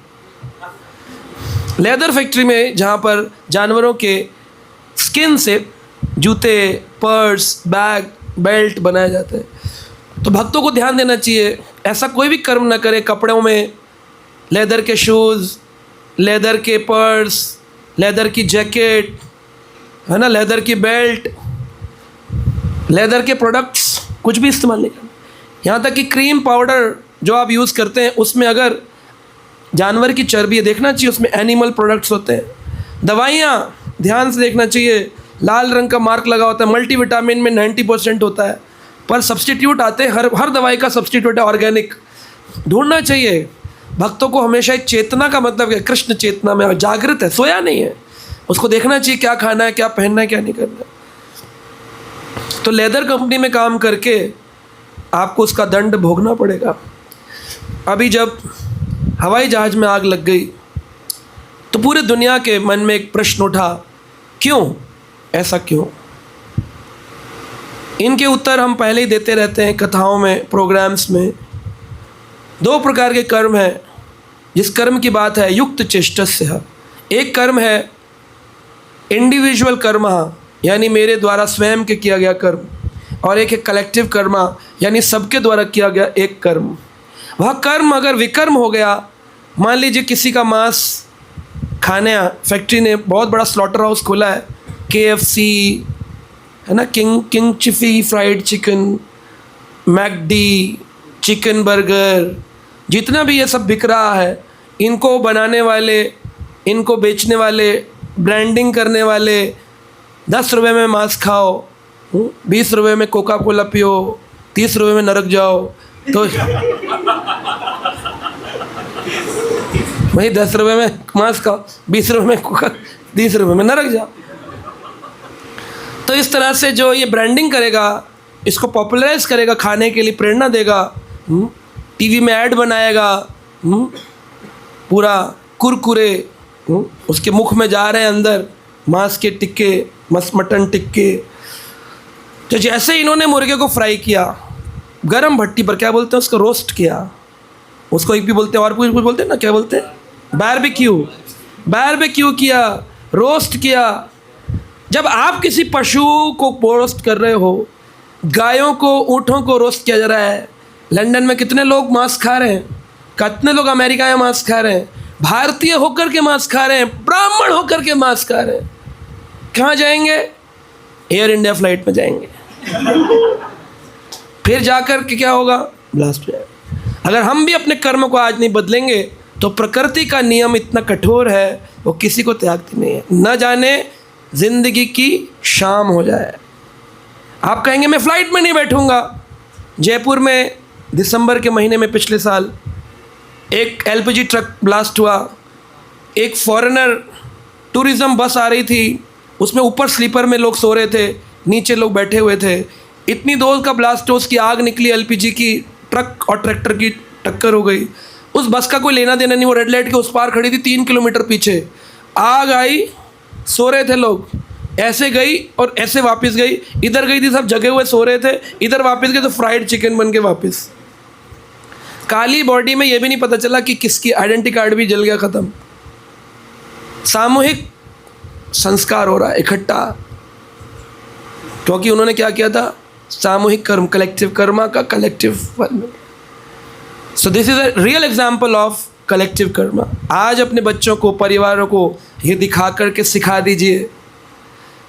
लेदर फैक्ट्री में जहाँ पर जानवरों के स्किन से जूते, पर्स, बैग, बेल्ट बनाए जाते हैं। तो भक्तों को ध्यान देना चाहिए, ऐसा कोई भी कर्म ना करे कपड़ों में लेदर के शूज़, लेदर के पर्स, लेदर की जैकेट, है ना, लेदर की बेल्ट, लेदर के प्रोडक्ट्स कुछ भी इस्तेमाल नहीं करना। यहाँ तक कि क्रीम पाउडर जो आप यूज़ करते हैं उसमें अगर जानवर की चर्बी है, देखना चाहिए उसमें एनिमल प्रोडक्ट्स होते हैं। दवाइयाँ ध्यान से देखना चाहिए, लाल रंग का मार्क लगा होता है, मल्टीविटामिन में 90% होता है, पर सब्स्टिट्यूट आते हैं, हर दवाई का सब्स्टिट्यूट है ऑर्गेनिक। ढूंढना चाहिए। भक्तों को हमेशा एक चेतना का मतलब है, कृष्ण चेतना में जागृत है, सोया नहीं है, उसको देखना चाहिए क्या खाना है, क्या पहनना है, क्या नहीं करना है। तो लेदर कंपनी में काम करके आपको उसका दंड भोगना पड़ेगा। अभी जब हवाई जहाज़ में आग लग गई तो पूरे दुनिया के मन में एक प्रश्न उठा, क्यों? ऐसा क्यों? इनके उत्तर हम पहले ही देते रहते हैं कथाओं में, प्रोग्राम्स में। 2 प्रकार के कर्म हैं। जिस कर्म की बात है युक्त चेष्टस्य, एक कर्म है इंडिविजुअल कर्म, यानी मेरे द्वारा स्वयं के किया गया कर्म, और एक है कलेक्टिव कर्म, यानी सबके द्वारा किया गया एक कर्म। वह कर्म अगर विकर्म हो गया, मान लीजिए किसी का मांस खाने, फैक्ट्री ने बहुत बड़ा स्लॉटर हाउस खोला है, KFC, है ना, किंग चिफी fried chicken, McD, chicken burger, जितना भी ये सब बिक रहा है, इनको बनाने वाले, इनको बेचने वाले, ब्रांडिंग करने वाले 10 रुपये में मांस खाओ, 20 रुपये में कोका कोला पियो, 30 रुपये में नरक जाओ। तो भाई 10 रुपये में मांस खाओ, 20 रुपये में कोका, 30 रुपये में नरक जाओ। तो इस तरह से जो ये ब्रांडिंग करेगा, इसको पॉपुलराइज करेगा, खाने के लिए प्रेरणा देगा, टीवी में ऐड बनाएगा, पूरा कुरकुरे उसके मुख में जा रहे हैं, अंदर मांस के टिक्के, मटन टिक्के। तो जैसे इन्होंने मुर्गे को फ्राई किया गरम भट्टी पर, क्या बोलते हैं उसको, रोस्ट किया, उसको एक भी बोलते हैं और कुछ बोलते हैं ना, क्या बोलते हैं, बारबेक्यू किया, रोस्ट किया। जब आप किसी पशु को रोस्ट कर रहे हो, गायों को, ऊँटों को रोस्ट किया जा रहा है, लंदन में कितने लोग मांस खा रहे हैं, कितने लोग अमेरिका में मांस खा रहे हैं, भारतीय होकर के मांस खा रहे हैं, ब्राह्मण होकर के मांस खा रहे हैं। कहाँ जाएंगे? एयर इंडिया फ्लाइट में जाएंगे। फिर जाकर के क्या होगा? ब्लास्ट हो जाएगा। अगर हम भी अपने कर्म को आज नहीं बदलेंगे तो प्रकृति का नियम इतना कठोर है, वो किसी को त्यागती नहीं है। न जाने जिंदगी की शाम हो जाए। आप कहेंगे मैं फ़्लाइट में नहीं बैठूंगा। जयपुर में दिसंबर के महीने में पिछले साल एक LPG ट्रक ब्लास्ट हुआ। एक फॉरेनर टूरिज़्म बस आ रही थी, उसमें ऊपर स्लीपर में लोग सो रहे थे, नीचे लोग बैठे हुए थे। इतनी दूर का ब्लास्ट हो, उसकी आग निकली, LPG की, ट्रक और ट्रैक्टर की टक्कर हो गई। उस बस का कोई लेना देना नहीं, वो रेड लाइट के उस पार खड़ी थी, 3 किलोमीटर पीछे। आग आई, सो रहे थे लोग, ऐसे गई और ऐसे वापस गई। इधर गई थी, सब जगे हुए सो रहे थे, इधर वापस गए तो फ्राइड चिकन बन के वापस। काली बॉडी में ये भी नहीं पता चला कि किसकी आइडेंटिटी कार्ड भी जल गया, ख़त्म। सामूहिक संस्कार हो रहा है इकट्ठा, क्योंकि उन्होंने क्या किया था? सामूहिक कर्म, कलेक्टिव कर्मा का कलेक्टिव फल। So this is a real example of collective Karma. आज अपने बच्चों को, परिवारों को ये दिखा करके सिखा दीजिए,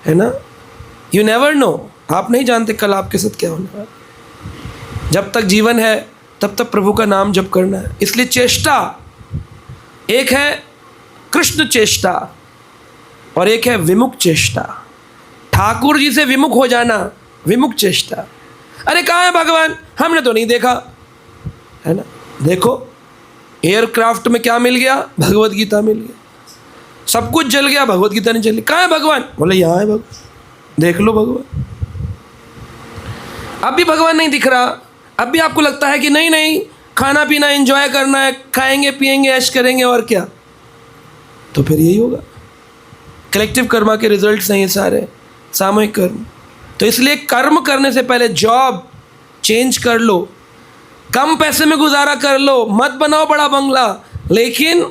है ना। यू नेवर नो, आप नहीं जानते कल आपके साथ क्या होने वाला। जब तक जीवन है तब तक प्रभु का नाम जप करना है। इसलिए चेष्टा, एक है कृष्ण चेष्टा और एक है विमुख चेष्टा। ठाकुर जी से विमुख हो जाना, विमुख चेष्टा। अरे कहाँ है भगवान? हमने तो नहीं देखा, है ना। देखो एयरक्राफ्ट में क्या मिल गया? भगवत गीता मिल गया। सब कुछ जल गया, भगवत गीता नहीं चली। कहाँ है भगवान? बोले यहाँ है भगवान, देख लो भगवान। अब भी भगवान नहीं दिख रहा। अब भी आपको लगता है कि नहीं नहीं, खाना पीना एंजॉय करना है, खाएंगे पिएंगे ऐश करेंगे और क्या। तो फिर यही होगा। कलेक्टिव कर्मा के रिजल्ट्स हैं ये सारे, सामूहिक कर्म। तो इसलिए कर्म करने से पहले जॉब चेंज कर लो, कम पैसे में गुजारा कर लो, मत बनाओ बड़ा बंगला, लेकिन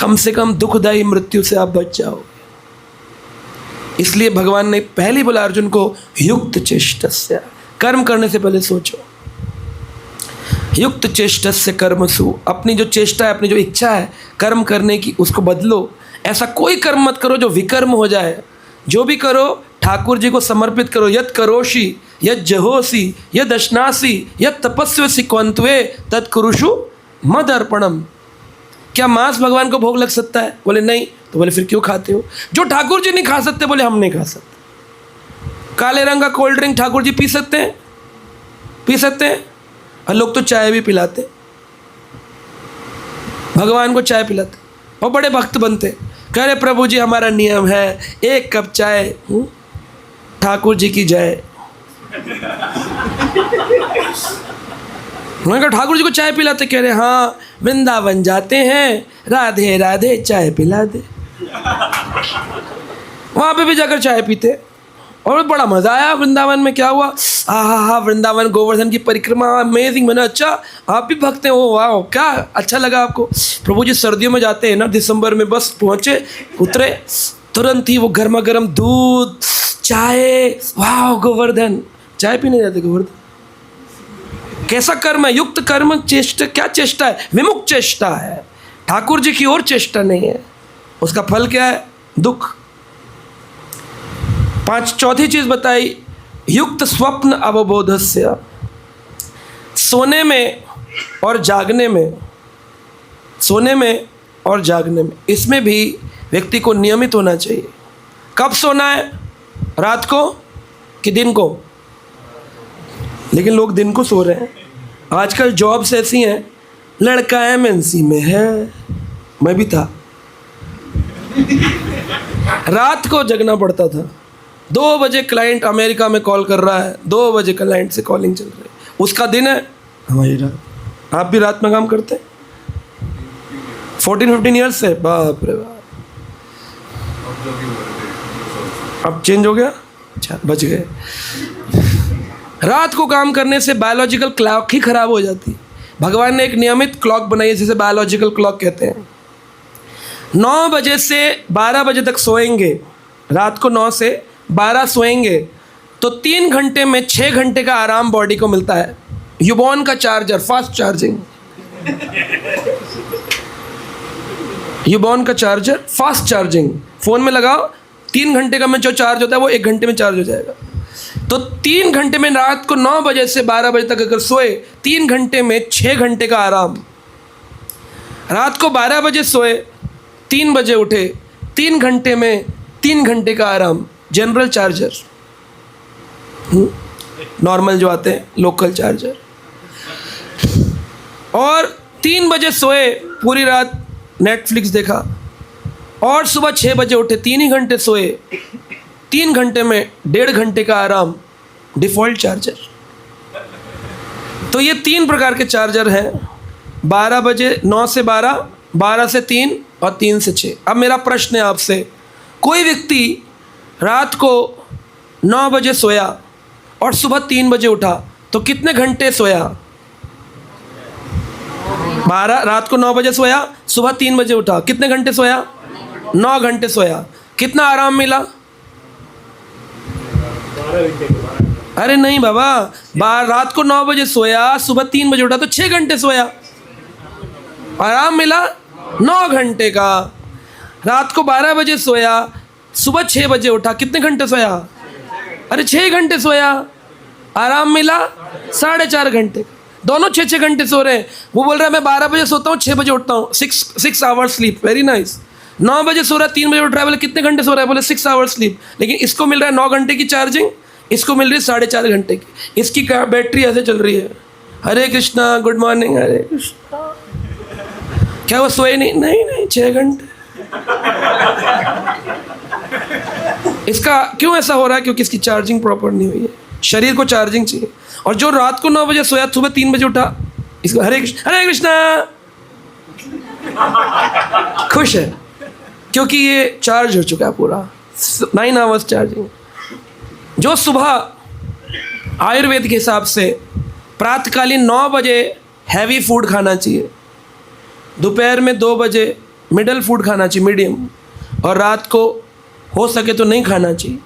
कम से कम दुखदायी मृत्यु से आप बच जाओ। इसलिए भगवान ने पहले बोला अर्जुन को युक्त चेष्टस्य, कर्म करने से पहले सोचो। युक्त चेष्टस्य कर्मसु, अपनी जो चेष्टा है, अपनी जो इच्छा है कर्म करने की, उसको बदलो। ऐसा कोई कर्म मत करो जो विकर्म हो जाए। जो भी करो ठाकुर जी को समर्पित करो। यत् करोषि यत् जहोसि यत् अश्नासि यत् तपस्वसि क्वंत्वे तत्कुरुषु मद अर्पणम। क्या मांस भगवान को भोग लग सकता है? बोले नहीं। तो बोले फिर क्यों खाते हो? जो ठाकुर जी नहीं खा सकते, बोले हम नहीं खा सकते। काले रंग का cold drink Thakur G P सकते हैं? पी सकते हैं। और लोग तो चाय भी पिलाते, भगवान को चाय पिलाते और बड़े भक्त बनते। कह रहे प्रभु जी हमारा नियम है 1 कप चाय, ठाकुर जी की जय। उन्होंने कहा ठाकुर जी को चाय पिलाते? कह रहे हाँ, वृंदावन जाते हैं, राधे राधे चाय पिला दे। वहाँ पे भी जाकर चाय पीते और बड़ा मज़ा आया। वृंदावन में क्या हुआ? हा, वृंदावन गोवर्धन की परिक्रमा अमेजिंग। मैंने अच्छा आप भी भक्त हैं? ओ वाह, क्या अच्छा लगा आपको? प्रभु जी सर्दियों में जाते हैं ना, दिसंबर में, बस पहुँचे, उतरे, तुरंत ही वो गर्मा गर्म दूध, चाय, वाह गोवर्धन। चाय पीने जाते गोवर्धन। कैसा कर्म है? युक्त कर्म। चेष्टा, क्या चेष्टा है? विमुक्त चेष्टा है, ठाकुर जी की ओर चेष्टा नहीं है। उसका फल क्या है? दुख। चौथी चीज बताई, युक्त स्वप्न अवबोधस्य। सोने में और जागने में, सोने में और जागने में, इसमें भी व्यक्ति को नियमित होना चाहिए। कब सोना है? रात को कि दिन को? लेकिन लोग दिन को सो रहे हैं। आजकल जॉब्स ऐसी हैं, लड़का एमएनसी में है, मैं भी था, रात को जगना पड़ता था। 2 बजे क्लाइंट अमेरिका में कॉल कर रहा है, 2 बजे क्लाइंट से कॉलिंग चल रही है, उसका दिन है, हमारी रात। आप भी रात में काम करते हैं? 14-15 ईयर्स से? बाप रे बाप। अब चेंज हो गया? अच्छा, बच गए। रात को काम करने से बायोलॉजिकल क्लॉक ही खराब हो जाती है। भगवान ने एक नियमित क्लॉक बनाई है जिसे बायोलॉजिकल क्लॉक कहते हैं। 9 बजे से 12 बजे तक सोएंगे, रात को 9 से 12 सोएंगे तो 3 घंटे में 6 घंटे का आराम बॉडी को मिलता है। यूबॉर्न का चार्जर, फास्ट चार्जिंग, यूबॉर्न का चार्जर, फास्ट चार्जिंग, फ़ोन में लगाओ, 3 घंटे का में जो चार्ज होता है वो 1 घंटे में चार्ज हो जाएगा। तो 3 घंटे में, रात को 9 बजे से 12 बजे तक अगर सोए, 3 घंटे में 6 घंटे का आराम। रात को 12 बजे सोए, 3 बजे उठे, 3 घंटे में 3 घंटे का आराम। जनरल चार्जर, नॉर्मल जो आते हैं, लोकल चार्जर। और 3 बजे सोए, पूरी रात नेटफ्लिक्स देखा, और सुबह 6 बजे उठे, 3 ही घंटे सोए, 3 घंटे में 1.5 घंटे का आराम, डिफ़ॉल्ट चार्जर। तो ये 3 प्रकार के चार्जर हैं। 12 बजे, 9 से 12, 12 से 3 और 3 से 6। अब मेरा प्रश्न है आपसे, कोई व्यक्ति रात को 9 बजे सोया और सुबह 3 बजे उठा तो कितने घंटे सोया? 12, रात को 9 बजे सोया, सुबह 3 बजे उठा, कितने घंटे सोया? 9 घंटे सोया। कितना आराम मिला? अरे नहीं बाबा, रात को 9 बजे सोया, सुबह 3 बजे उठा तो 6 घंटे सोया, आराम मिला 9 घंटे का। रात को 12 बजे सोया, सुबह 6 बजे उठा, कितने घंटे सोया? अरे 6 घंटे सोया, आराम मिला 4.5 घंटे। दोनों 6 घंटे सो रहे हैं। वो बोल रहा है मैं 12 बजे सोता हूँ, 6 बजे उठता हूँ, 6 आवर्स स्लीप, वेरी नाइस। 9 बजे सो रहा है, 3 बजे उठ रहा है, बोले कितने घंटे सो रहा है? बोले 6 आवर्स स्लीप। लेकिन इसको मिल रहा है 9 घंटे की चार्जिंग, इसको मिल रही है 4.5 घंटे की। इसकी बैटरी ऐसे चल रही है, हरे कृष्णा, गुड मॉर्निंग, हरे कृष्णा। क्या वो सोए नहीं? नहीं, 6 घंटे। इसका क्यों ऐसा हो रहा है? क्योंकि इसकी चार्जिंग प्रॉपर नहीं हुई है। शरीर को चार्जिंग चाहिए। और जो रात को 9 बजे सोया, सुबह 3 बजे उठा, इसको हरे कृष्णा खुश है, क्योंकि ये चार्ज हो चुका है पूरा, 9 आवर्स चार्जिंग। जो सुबह आयुर्वेद के हिसाब से प्रातःकालीन 9 बजे हैवी फूड खाना चाहिए, दोपहर में 2 बजे मिडल फूड खाना चाहिए, मीडियम, और रात को हो सके तो नहीं खाना चाहिए,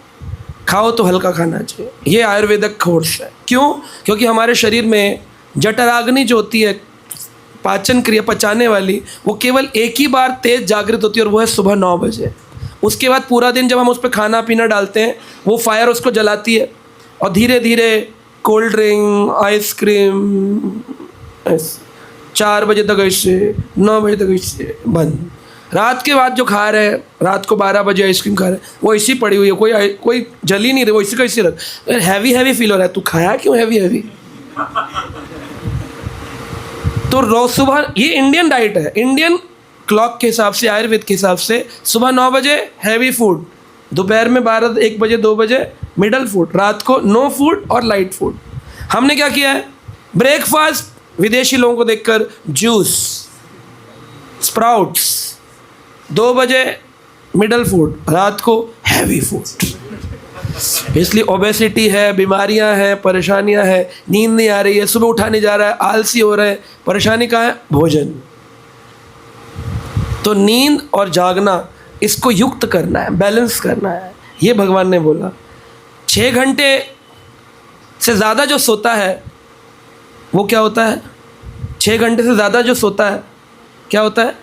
खाओ तो हल्का खाना चाहिए। ये आयुर्वेदिक कोर्स है। क्यों? क्योंकि हमारे शरीर में जठराग्नि जो होती है, पाचन क्रिया पचाने वाली, वो केवल एक ही बार तेज जागृत होती है और वो है सुबह 9 बजे। उसके बाद पूरा दिन जब हम उस पर खाना पीना डालते हैं, वो फायर उसको जलाती है और धीरे धीरे कोल्ड ड्रिंक, आइसक्रीम, 4 बजे तक ऐसे, 9 बजे तक ऐसे बंद। रात के बाद जो खा रहे हैं, रात को 12 बजे आइसक्रीम खा रहे हैं, वो ऐसी पड़ी हुई है, कोई जल ही नहीं रही, वो इसी कैसे रख, हैवी हैवी फील हो रहा है। तू खाया क्यों हैवी हैवी? तो रोज सुबह, ये इंडियन डाइट है, इंडियन क्लॉक के हिसाब से, आयुर्वेद के हिसाब से सुबह 9 बजे हैवी फूड, दोपहर में 1 बजे 2 बजे मिडल फूड, रात को नो फूड और लाइट फूड। हमने क्या किया है? ब्रेकफास्ट विदेशी लोगों को देखकर जूस, स्प्राउट्स, 2 बजे मिडल फूड, रात को हैवी फूड। इसलिए ओबेसिटी है, बीमारियां हैं, परेशानियां हैं, नींद नहीं आ रही है, सुबह उठा नहीं जा रहा है, आलसी हो रहे हैं। परेशानी कहाँ है? भोजन। तो नींद और जागना, इसको युक्त करना है, बैलेंस करना है। ये भगवान ने बोला। 6 घंटे से ज़्यादा जो सोता है वो क्या होता है? 6 घंटे से ज़्यादा जो सोता है क्या होता है?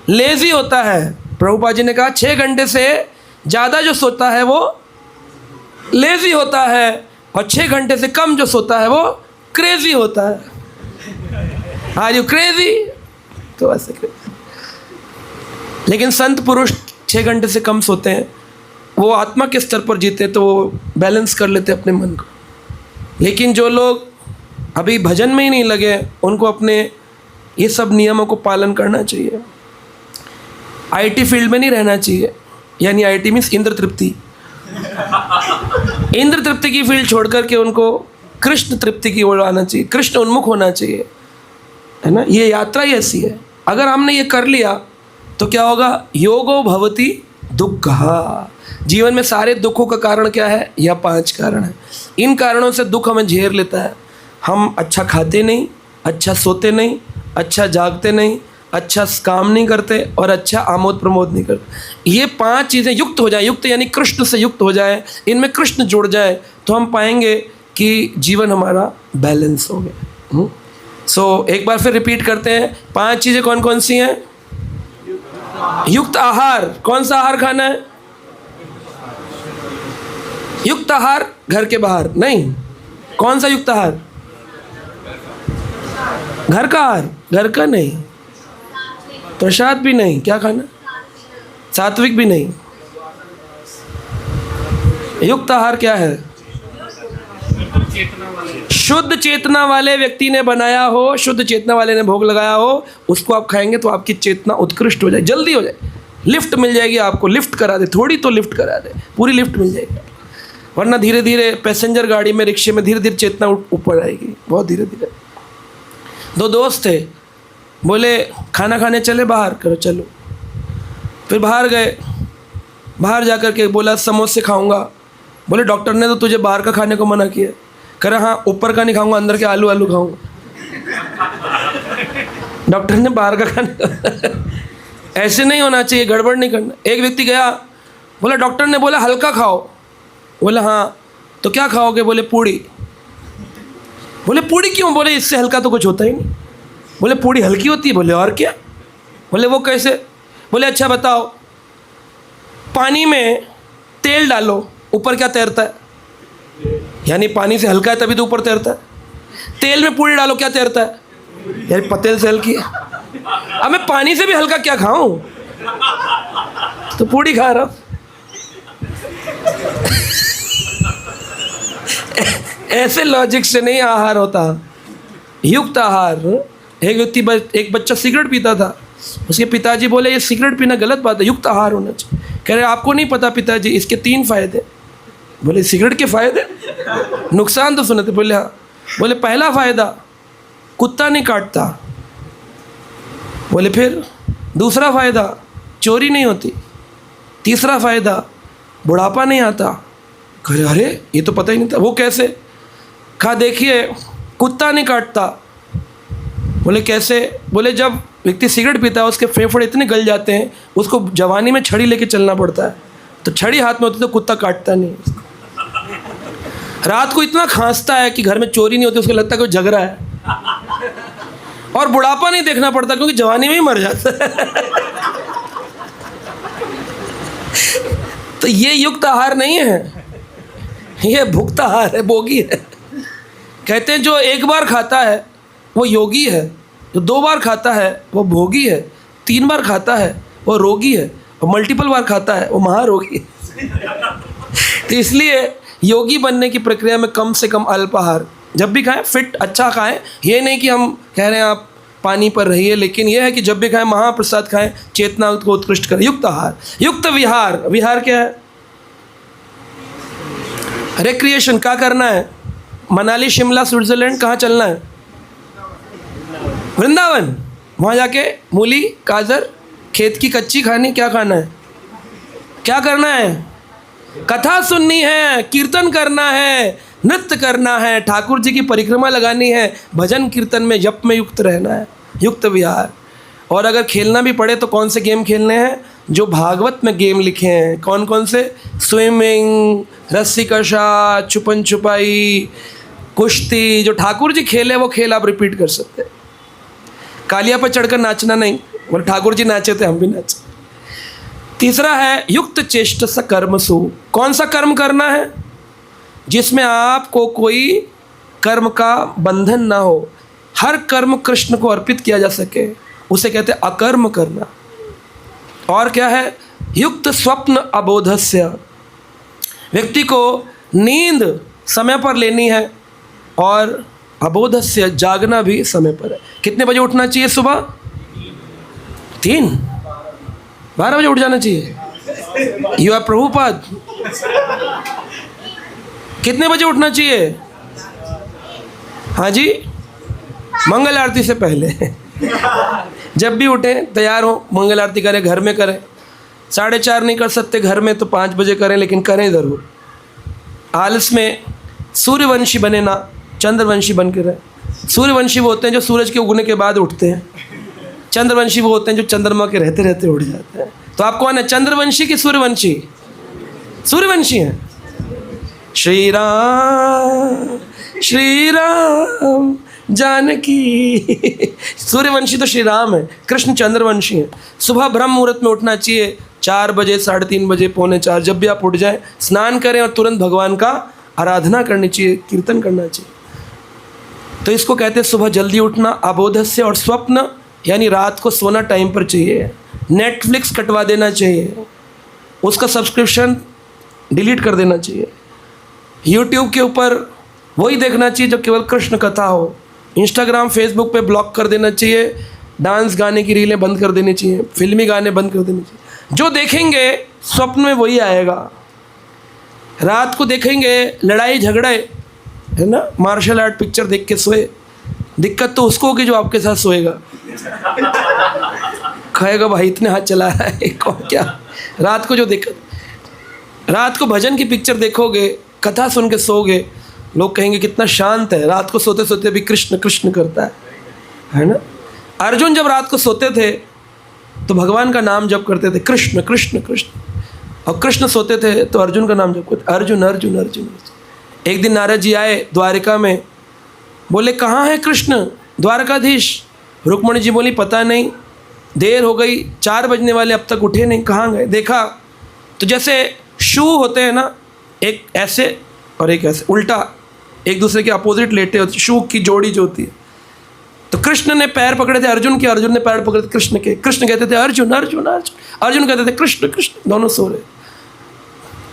लेज़ी होता है। प्रभुपाद जी ने कहा 6 घंटे से ज़्यादा जो सोता है वो लेज़ी होता है, और 6 घंटे से कम जो सोता है वो क्रेज़ी होता है। Are you crazy? तो ऐसे क्रेज़ी। लेकिन संत पुरुष 6 घंटे से कम सोते हैं, वो आत्मा के स्तर पर जीते, तो वो बैलेंस कर लेते अपने मन को। लेकिन जो लोग अभी भजन में ही नहीं लगे, उनको अपने ये सब नियमों को पालन करना चाहिए। आईटी फील्ड में नहीं रहना चाहिए, यानी आईटी मीन्स इंद्र तृप्ति। इंद्र तृप्ति की फील्ड छोड़ करके उनको कृष्ण तृप्ति की ओर आना चाहिए, कृष्ण उन्मुख होना चाहिए, है ना। ये यात्रा ही ऐसी है। अगर हमने ये कर लिया तो क्या होगा? योगो भवति दुःखः। जीवन में सारे दुखों का कारण क्या है? यह 5 कारण है। इन कारणों से दुख हमें घेर लेता है। हम अच्छा खाते नहीं, अच्छा सोते नहीं, अच्छा जागते नहीं, अच्छा काम नहीं करते और अच्छा आमोद प्रमोद नहीं करते। ये 5 चीज़ें युक्त हो जाए, युक्त यानी कृष्ण से युक्त हो जाए, इनमें कृष्ण जुड़ जाए, तो हम पाएंगे कि जीवन हमारा बैलेंस हो गया। सो एक बार फिर रिपीट करते हैं। 5 चीज़ें कौन कौन सी हैं? युक्त आहार। कौन सा आहार खाना है? युक्त आहार घर के बाहर नहीं। कौन सा युक्त आहार? घर का आहार। घर का नहीं, प्रसाद भी नहीं। क्या खाना? सात्विक भी नहीं। युक्त आहार क्या है? शुद्ध चेतना वाले व्यक्ति ने बनाया हो, शुद्ध चेतना वाले ने भोग लगाया हो, उसको आप खाएंगे तो आपकी चेतना उत्कृष्ट हो जाए, जल्दी हो जाए, लिफ्ट मिल जाएगी आपको, लिफ्ट करा दे, थोड़ी तो लिफ्ट करा दे, पूरी लिफ्ट मिल जाएगी। वरना धीरे धीरे पैसेंजर गाड़ी में, रिक्शे में धीरे धीरे चेतना ऊपर आएगी, बहुत धीरे धीरे। 2 दोस्त थे, बोले खाना खाने चले बाहर, करो चलो। फिर बाहर गए, बाहर जा कर के बोला समोसे खाऊंगा। बोले डॉक्टर ने तो तुझे बाहर का खाने को मना किया। कह रहा हाँ, ऊपर का नहीं खाऊंगा, अंदर के आलू आलू खाऊंगा। डॉक्टर ने बाहर का खाने ऐसे नहीं होना चाहिए, गड़बड़ नहीं करना। एक व्यक्ति गया, बोला डॉक्टर ने बोला हल्का खाओ। बोला हाँ, तो क्या खाओगे? बोले पूड़ी। बोले पूड़ी क्यों? बोले इससे हल्का तो कुछ होता ही नहीं। बोले पूड़ी हल्की होती है? बोले और क्या? बोले वो कैसे? बोले अच्छा बताओ, पानी में तेल डालो, ऊपर क्या तैरता है? यानी पानी से हल्का है तभी तो ऊपर तैरता है। तेल में पूड़ी डालो, क्या तैरता है? यार पतेल से हल्की है। अब मैं पानी से भी हल्का क्या खाऊं? तो पूड़ी खा रहा हूं। ऐसे लॉजिक से नहीं आहार होता। युक्त आहार। एक बच्चा सिगरेट पीता था, उसके पिताजी बोले ये सिगरेट पीना गलत बात है, युक्त आहार होना चाहिए। कह रहे आपको नहीं पता पिताजी, इसके 3 फायदे। बोले सिगरेट के फायदे? नुकसान तो सुने थे। बोले हाँ। बोले पहला फायदा, कुत्ता नहीं काटता। बोले फिर? दूसरा फायदा, चोरी नहीं होती। तीसरा फायदा, बुढ़ापा नहीं आता। कहे अरे ये तो पता ही नहीं था। वो कैसे? कहा देखिए कुत्ता नहीं काटता। बोले कैसे? बोले जब व्यक्ति सिगरेट पीता है उसके फेफड़े इतने गल जाते हैं, उसको जवानी में छड़ी लेके चलना पड़ता है, तो छड़ी हाथ में होती तो कुत्ता काटता नहीं। रात को इतना खांसता है कि घर में चोरी नहीं होती, उसको लगता है कोई झगड़ा है। और बुढ़ापा नहीं देखना पड़ता क्योंकि जवानी में ही मर जाता है। तो ये युक्त आहार नहीं है, ये भुक्त आहार है, भोगी है। कहते हैं जो एक बार खाता है वो योगी है, जो 2 बार खाता है वो भोगी है, 3 बार खाता है वो रोगी है, और मल्टीपल बार खाता है वो महारोगी है। तो इसलिए योगी बनने की प्रक्रिया में कम से कम अल्पाहार जब भी खाएं, फिट अच्छा खाएं। ये नहीं कि हम कह रहे हैं आप पानी पर रहिए, लेकिन यह है कि जब भी खाएं महाप्रसाद खाएं, चेतना को उत्कृष्ट करें। युक्त आहार, युक्त विहार। विहार क्या है? रिक्रिएशन। क्या करना है? मनाली, शिमला, स्विट्जरलैंड, कहाँ चलना है? वृंदावन। वहाँ जाके मूली, गाजर, खेत की कच्ची खानी। क्या खाना है? क्या करना है? कथा सुननी है, कीर्तन करना है, नृत्य करना है, ठाकुर जी की परिक्रमा लगानी है, भजन कीर्तन में जप में युक्त रहना है। युक्त विहार। और अगर खेलना भी पड़े तो कौन से गेम खेलने हैं? जो भागवत में गेम लिखे हैं। कौन कौन से? स्विमिंग, रस्सी कशा, छुपन छुपाई, कुश्ती। जो ठाकुर जी खेले वो खेल आप रिपीट कर सकते हैं। कालिया पर चढ़कर नाचना नहीं, बोले ठाकुर जी नाचे थे हम भी नाचे। तीसरा है युक्त चेष्ट कर्मसु। कौन सा कर्म करना है? जिसमें आपको कोई कर्म का बंधन ना हो, हर कर्म कृष्ण को अर्पित किया जा सके, उसे कहते हैं अकर्म करना। और क्या है? युक्त स्वप्न अबोधस्य। व्यक्ति को नींद समय पर लेनी है और अबोधस्य जागना भी समय पर है। कितने बजे उठना चाहिए? सुबह 12 बजे उठ जाना चाहिए। You are Prabhupada. कितने बजे उठना चाहिए? हाँ जी, मंगल आरती से पहले। जब भी उठें तैयार हो, मंगल आरती करें, घर में करें। 4:30 नहीं कर सकते घर में तो 5 बजे करें, लेकिन करें ज़रूर। आलस में सूर्यवंशी बने ना, चंद्रवंशी बन के रहे। सूर्यवंशी वो होते हैं जो सूरज के उगने के बाद उठते हैं, चंद्रवंशी वो होते हैं जो चंद्रमा के रहते रहते उठ जाते हैं। तो आप कौन है, चंद्रवंशी की सूर्यवंशी? सूर्यवंशी हैं। श्री राम श्री राम जानकी। सूर्यवंशी तो श्री राम है, कृष्ण चंद्रवंशी है। सुबह ब्रह्म मुहूर्त में उठना चाहिए, 4 बजे, 3:30 बजे, 3:45, जब भी आप उठ जाएं, स्नान करें और तुरंत भगवान का आराधना करनी चाहिए, कीर्तन करना चाहिए। तो इसको कहते हैं सुबह जल्दी उठना। अबोधस्य और स्वप्न यानी रात को सोना टाइम पर चाहिए। नेटफ्लिक्स कटवा देना चाहिए, उसका सब्सक्रिप्शन डिलीट कर देना चाहिए। यूट्यूब के ऊपर वही देखना चाहिए जो केवल कृष्ण कथा हो। इंस्टाग्राम, फेसबुक पे ब्लॉक कर देना चाहिए। डांस गाने की रीलें बंद कर देनी चाहिए, फिल्मी गाने बंद कर देने चाहिए। जो देखेंगे स्वप्न में वही आएगा। रात को देखेंगे लड़ाई झगड़े, है ना, मार्शल आर्ट पिक्चर देख के सोए, दिक्कत तो उसको होगी जो आपके साथ सोएगा। कहेगा भाई इतने हाथ चला रहा है कौन क्या। रात को जो दिक्कत, रात को भजन की पिक्चर देखोगे, कथा सुन के सोओगे, लोग कहेंगे कितना शांत है, रात को सोते सोते भी कृष्ण कृष्ण करता है ना। अर्जुन जब रात को सोते थे तो भगवान का नाम जप करते थे, कृष्ण कृष्ण कृष्ण। और कृष्ण सोते थे तो अर्जुन का नाम जप करते, अर्जुन अर्जुन अर्जुन। एक दिन नारद जी आए द्वारिका में, बोले कहाँ है कृष्ण द्वारकाधीश? रुक्मणी जी बोली पता नहीं, देर हो गई, 4 बजने वाले, अब तक उठे नहीं, कहाँ गए? देखा तो जैसे शू होते हैं ना, एक ऐसे और एक ऐसे उल्टा, एक दूसरे के अपोजिट लेटे होते, शू की जोड़ी जो होती है। तो कृष्ण ने पैर पकड़े थे अर्जुन के, अर्जुन ने पैर पकड़े थे कृष्ण के। कृष्ण कहते थे अर्जुन अर्जुन अर्जुन, अर्जुन कहते थे कृष्ण कृष्ण, दोनों सो रहे।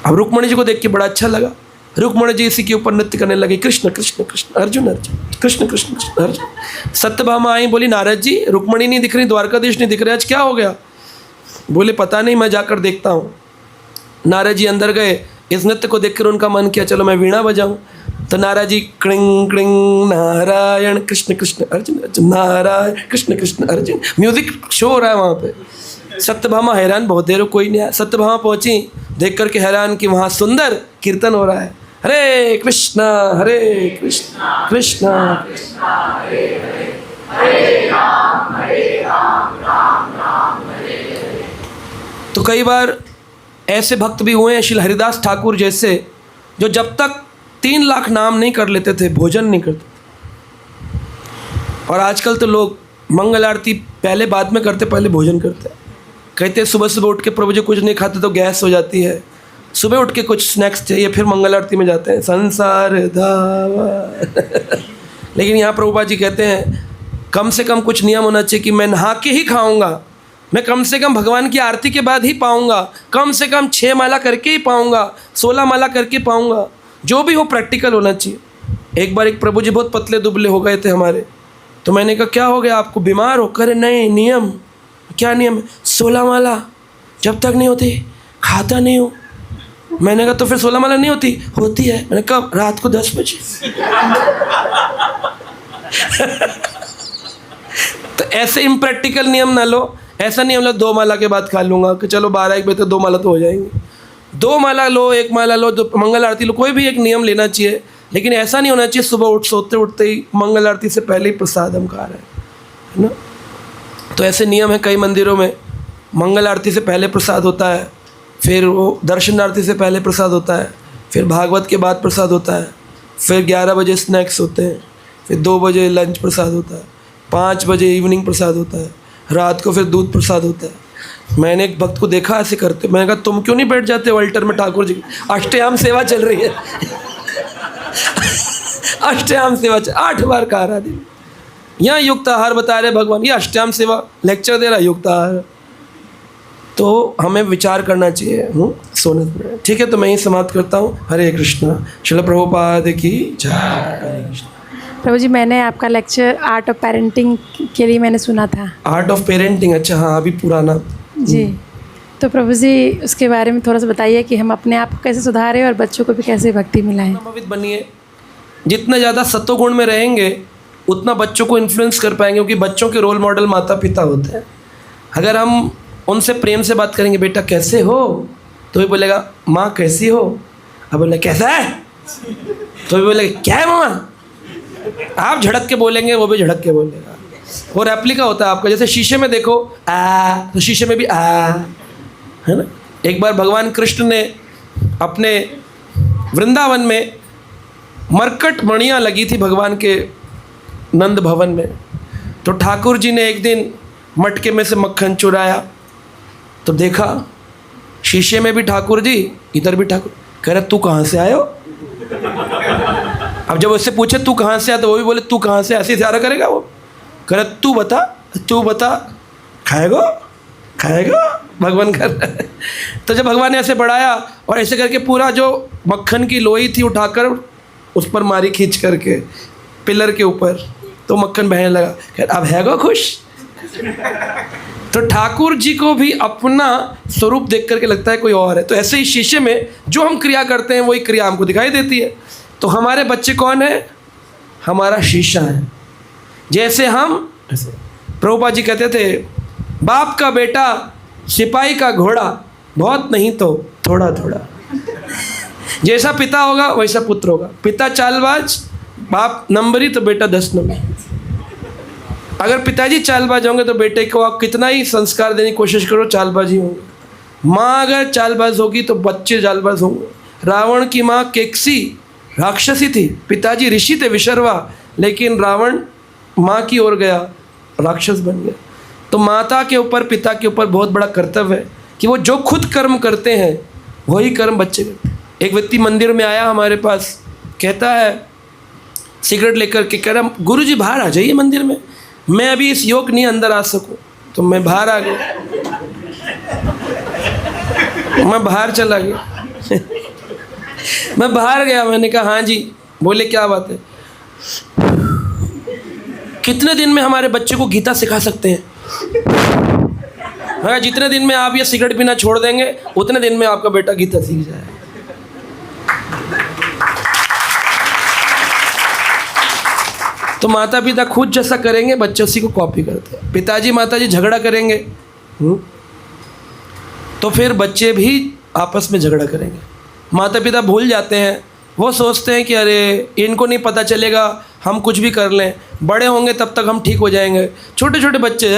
अब रुक्मणी जी को देख के बड़ा अच्छा लगा, रुक्मणी जी इसी के ऊपर नृत्य करने लगी, कृष्ण कृष्ण कृष्ण अर्जुन अर्जुन, कृष्ण कृष्ण कृष्ण अर्जुन। सत्यभामा आई, बोली नारद जी रुक्मणी नहीं दिख रही, द्वारकाधीश नहीं दिख रहे, आज क्या हो गया? बोले पता नहीं, मैं जाकर देखता हूँ। नारद जी अंदर गए, इस नृत्य को देखकर उनका मन किया चलो मैं वीणा बजाऊं। तो नारद जी क्लिंग क्लिंग नारायण कृष्ण कृष्ण अर्जुन अर्जुन, नारायण कृष्ण कृष्ण अर्जुन, म्यूजिक शो हो रहा है वहाँ पे। सत्यभामा हैरान, बहुत देर कोई नहीं आया। सत्यभामा पहुँची, देख करके हैरान कि वहाँ सुंदर कीर्तन हो रहा है। हरे कृष्णा कृष्णा कृष्णा तो कई बार ऐसे भक्त भी हुए हैं श्री हरिदास ठाकुर जैसे, जो जब तक 3 लाख नाम नहीं कर लेते थे भोजन नहीं करते थे। और आजकल तो लोग मंगल आरती पहले बाद में करते, पहले भोजन करते हैं। कहते हैं सुबह सुबह उठ के प्रभु जी कुछ नहीं खाते तो गैस हो जाती है, सुबह उठ के कुछ स्नैक्स चाहिए, फिर मंगल आरती में जाते हैं संसार धावा। लेकिन यहाँ प्रभुपाद जी कहते हैं कम से कम कुछ नियम होना चाहिए कि मैं नहा के ही खाऊंगा, मैं कम से कम भगवान की आरती के बाद ही पाऊंगा, कम से कम 6 माला करके ही पाऊंगा, 16 माला करके पाऊंगा, जो भी हो प्रैक्टिकल होना चाहिए। एक बार एक प्रभु जी बहुत पतले दुबले हो गए थे हमारे, तो मैंने कहा क्या हो गया आपको, बीमार हो? करे नहीं, नियम। क्या नियम है? 16 माला जब तक नहीं होती खाता नहीं हूँ। मैंने कहा तो फिर 16 माला नहीं होती? होती है। मैंने कहा रात को 10 बजे। तो ऐसे इम्प्रैक्टिकल नियम ना लो। ऐसा नहीं हम 2 माला के बाद खा लूँगा कि चलो 12-1 बजे तक 2 माला तो हो जाएंगी। 2 माला लो, 1 माला लो, तो मंगल आरती लो, कोई भी एक नियम लेना चाहिए। लेकिन ऐसा नहीं होना चाहिए सुबह सोते उठते ही मंगल आरती से पहले ही प्रसाद हम खा रहे हैं, है ना। तो ऐसे नियम है कई मंदिरों में, मंगल आरती से पहले प्रसाद होता है, फिर वो दर्शन आरती से पहले प्रसाद होता है, फिर भागवत के बाद प्रसाद होता है, फिर 11 बजे स्नैक्स होते हैं, फिर 2 बजे लंच प्रसाद होता है, 5 बजे इवनिंग प्रसाद होता है, रात को फिर दूध प्रसाद होता है। मैंने एक भक्त को देखा ऐसे करते, मैंने कहा तुम क्यों नहीं बैठ जाते अल्टर में ठाकुर जी, अष्टयाम सेवा चल रही है। अष्टयाम सेवा 8 बार कहा रहा दिन। यहाँ युक्त आहार बता रहे भगवान, ये अष्टयाम सेवा लेक्चर दे रहा युक्त आहार। तो हमें विचार करना चाहिए सोने में। ठीक है, तो मैं ही समाप्त करता हूँ। हरे कृष्णा। श्रील प्रभुपाद की जय। हरे कृष्णा। प्रभु जी, मैंने आपका लेक्चर आर्ट ऑफ पेरेंटिंग के लिए मैंने सुना था। आर्ट ऑफ पेरेंटिंग, अच्छा हाँ, अभी पुराना जी। तो प्रभु जी उसके बारे में थोड़ा सा बताइए कि हम अपने आप को कैसे सुधारें और बच्चों को भी कैसे भक्ति मिलाएं। प्रभावित बनिए। जितना ज़्यादा सत्वगुण में रहेंगे उतना बच्चों को इन्फ्लुएंस कर पाएंगे, क्योंकि बच्चों के रोल मॉडल माता पिता होते हैं। अगर हम उनसे प्रेम से बात करेंगे, बेटा कैसे हो, तो भी बोलेगा माँ कैसी हो। अब बोले कैसा है, तो भी बोलेगा क्या है मामा। आप झड़क के बोलेंगे, वो भी झड़क के बोलेगा। वो रेप्लिका होता है आपका। जैसे शीशे में देखो आ, तो शीशे में भी आ, है ना। एक बार भगवान कृष्ण ने अपने वृंदावन में मरकट मणियाँ लगी थी भगवान के नंद भवन में, तो ठाकुर जी ने एक दिन मटके में से मक्खन चुराया, तो देखा शीशे में भी ठाकुर जी, इधर भी ठाकुर। कह रहे तू कहाँ से आयो। अब जब उससे पूछे तू कहाँ से आया, तो वो भी बोले तू कहाँ से, ऐसे इशारा करेगा वो। कह रहे तू बता खाएगा भगवान कर रहा है। तो जब भगवान ने ऐसे बढ़ाया और ऐसे करके पूरा जो मक्खन की लोई थी उठाकर उस पर मारी खींच करके पिलर के ऊपर, तो मक्खन बहने लगा। खैर अब है गो खुश। तो ठाकुर जी को भी अपना स्वरूप देख करके लगता है कोई और है। तो ऐसे ही शीशे में जो हम क्रिया करते हैं वही क्रिया हमको दिखाई देती है। तो हमारे बच्चे कौन है? हमारा शीशा है। जैसे हम, प्रभुपाद जी कहते थे बाप का बेटा सिपाही का घोड़ा, बहुत नहीं तो थोड़ा थोड़ा। जैसा पिता होगा वैसा पुत्र होगा। पिता चालबाज, बाप नंबरी, तो बेटा 10 नंबर। अगर पिताजी चालबाज होंगे तो बेटे को आप कितना ही संस्कार देने की कोशिश करो, चालबाज ही होंगे। माँ अगर चालबाज होगी तो बच्चे चालबाज होंगे। रावण की माँ केकसी राक्षसी थी, पिताजी ऋषि थे विशर्वा, लेकिन रावण माँ की ओर गया, राक्षस बन गया। तो माता के ऊपर, पिता के ऊपर बहुत बड़ा कर्तव्य है कि वो जो खुद कर्म करते हैं वही कर्म बच्चे करते हैं। एक व्यक्ति मंदिर में आया हमारे पास, कहता है सिगरेट लेकर के, कह रहा गुरुजी बाहर आ जाइए मंदिर में, मैं अभी इस योग नहीं अंदर आ सकूं। तो मैं बाहर आ गया, मैं बाहर चला गया। मैं बाहर गया, मैंने कहा हाँ जी। बोले क्या बात है? कितने दिन में हमारे बच्चे को गीता सिखा सकते हैं? हाँ, जितने दिन में आप ये सिगरेट पीना छोड़ देंगे उतने दिन में आपका बेटा गीता सीख जाए। तो माता पिता खुद जैसा करेंगे बच्चे उसी को कॉपी करते हैं। पिताजी माताजी झगड़ा करेंगे तो फिर बच्चे भी आपस में झगड़ा करेंगे। माता पिता भूल जाते हैं वो सोचते हैं कि अरे इनको नहीं पता चलेगा, हम कुछ भी कर लें, बड़े होंगे तब तक हम ठीक हो जाएंगे। छोटे छोटे बच्चे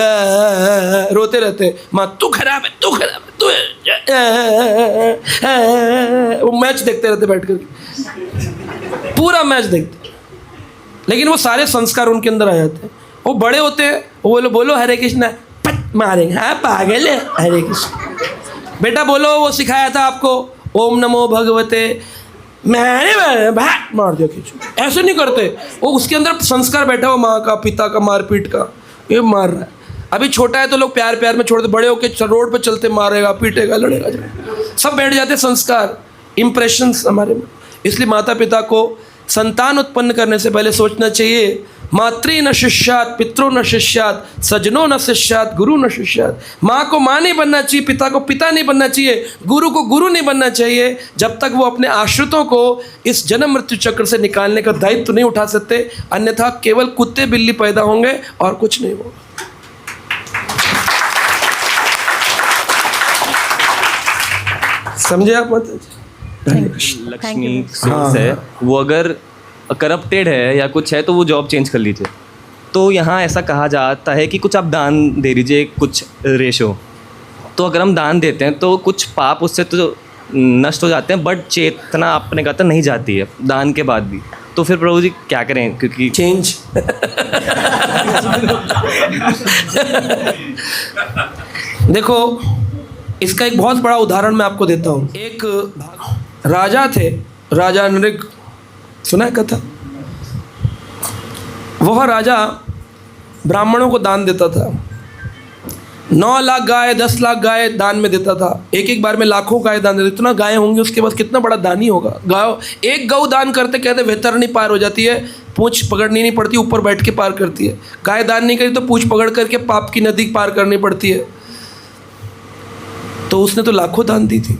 रोते रहते हैं, माँ तू खराब है, तू खराब है, तू वो मैच देखते रहते बैठ कर, पूरा मैच देखते। लेकिन वो सारे संस्कार उनके अंदर आ जाते हैं। वो बड़े होते हैं, वो बोलो बोलो हरे कृष्णा, पट मारेंगे, हाँ पागल है, हरे कृष्ण। बेटा बोलो, वो सिखाया था आपको ओम नमो भगवते, मैंने भाग मार दिया खींचो, ऐसे नहीं करते। वो उसके अंदर संस्कार बैठा हुआ माँ का, पिता का, मारपीट का, ये मार रहा है। अभी छोटा है तो लोग प्यार प्यार में छोड़ते, बड़े होकर रोड पर चलते मारेगा, पीटेगा, लड़ेगा, सब बैठ जाते संस्कार, इम्प्रेशंस हमारे में। इसलिए माता पिता को संतान उत्पन्न करने से पहले सोचना चाहिए, मातृ न शिष्यात, पितरो न शिष्यात, सजनो न शिष्यात, गुरु न शिष्यात। माँ को माँ नहीं बनना चाहिए, पिता को पिता नहीं बनना चाहिए, गुरु को गुरु नहीं बनना चाहिए, जब तक वो अपने आश्रितों को इस जन्म मृत्यु चक्र से निकालने का दायित्व नहीं उठा सकते। अन्यथा केवल कुत्ते बिल्ली पैदा होंगे और कुछ नहीं होगा। समझे आप? मत लक्ष्मी सोर्स है, वो अगर करप्टेड है या कुछ है तो वो जॉब चेंज कर लीजिए। तो यहाँ ऐसा कहा जाता है कि कुछ आप दान दे दीजिए, कुछ रेशो। तो अगर हम दान देते हैं तो कुछ पाप उससे तो नष्ट हो जाते हैं, बट चेतना आपने कहा था नहीं जाती है दान के बाद भी। तो फिर प्रभु जी क्या करें? क्योंकि चेंज देखो, इसका एक बहुत बड़ा उदाहरण मैं आपको देता हूँ। एक राजा थे, राजा नृग, सुना है कथा? वह राजा ब्राह्मणों को दान देता था। 9 लाख गाय, 10 लाख गाय दान में देता था। एक एक बार में लाखों गाय दान देता। इतना गाय होंगी उसके पास, कितना बड़ा दानी होगा। गाय एक गौ दान करते कहते वैतरणी पार हो जाती है, पूंछ पकड़नी नहीं पड़ती, ऊपर बैठ के पार करती है। गाय दान नहीं करी तो पूंछ पकड़ करके पाप की नदी पार करनी पड़ती है। तो उसने तो लाखों दान दी थी।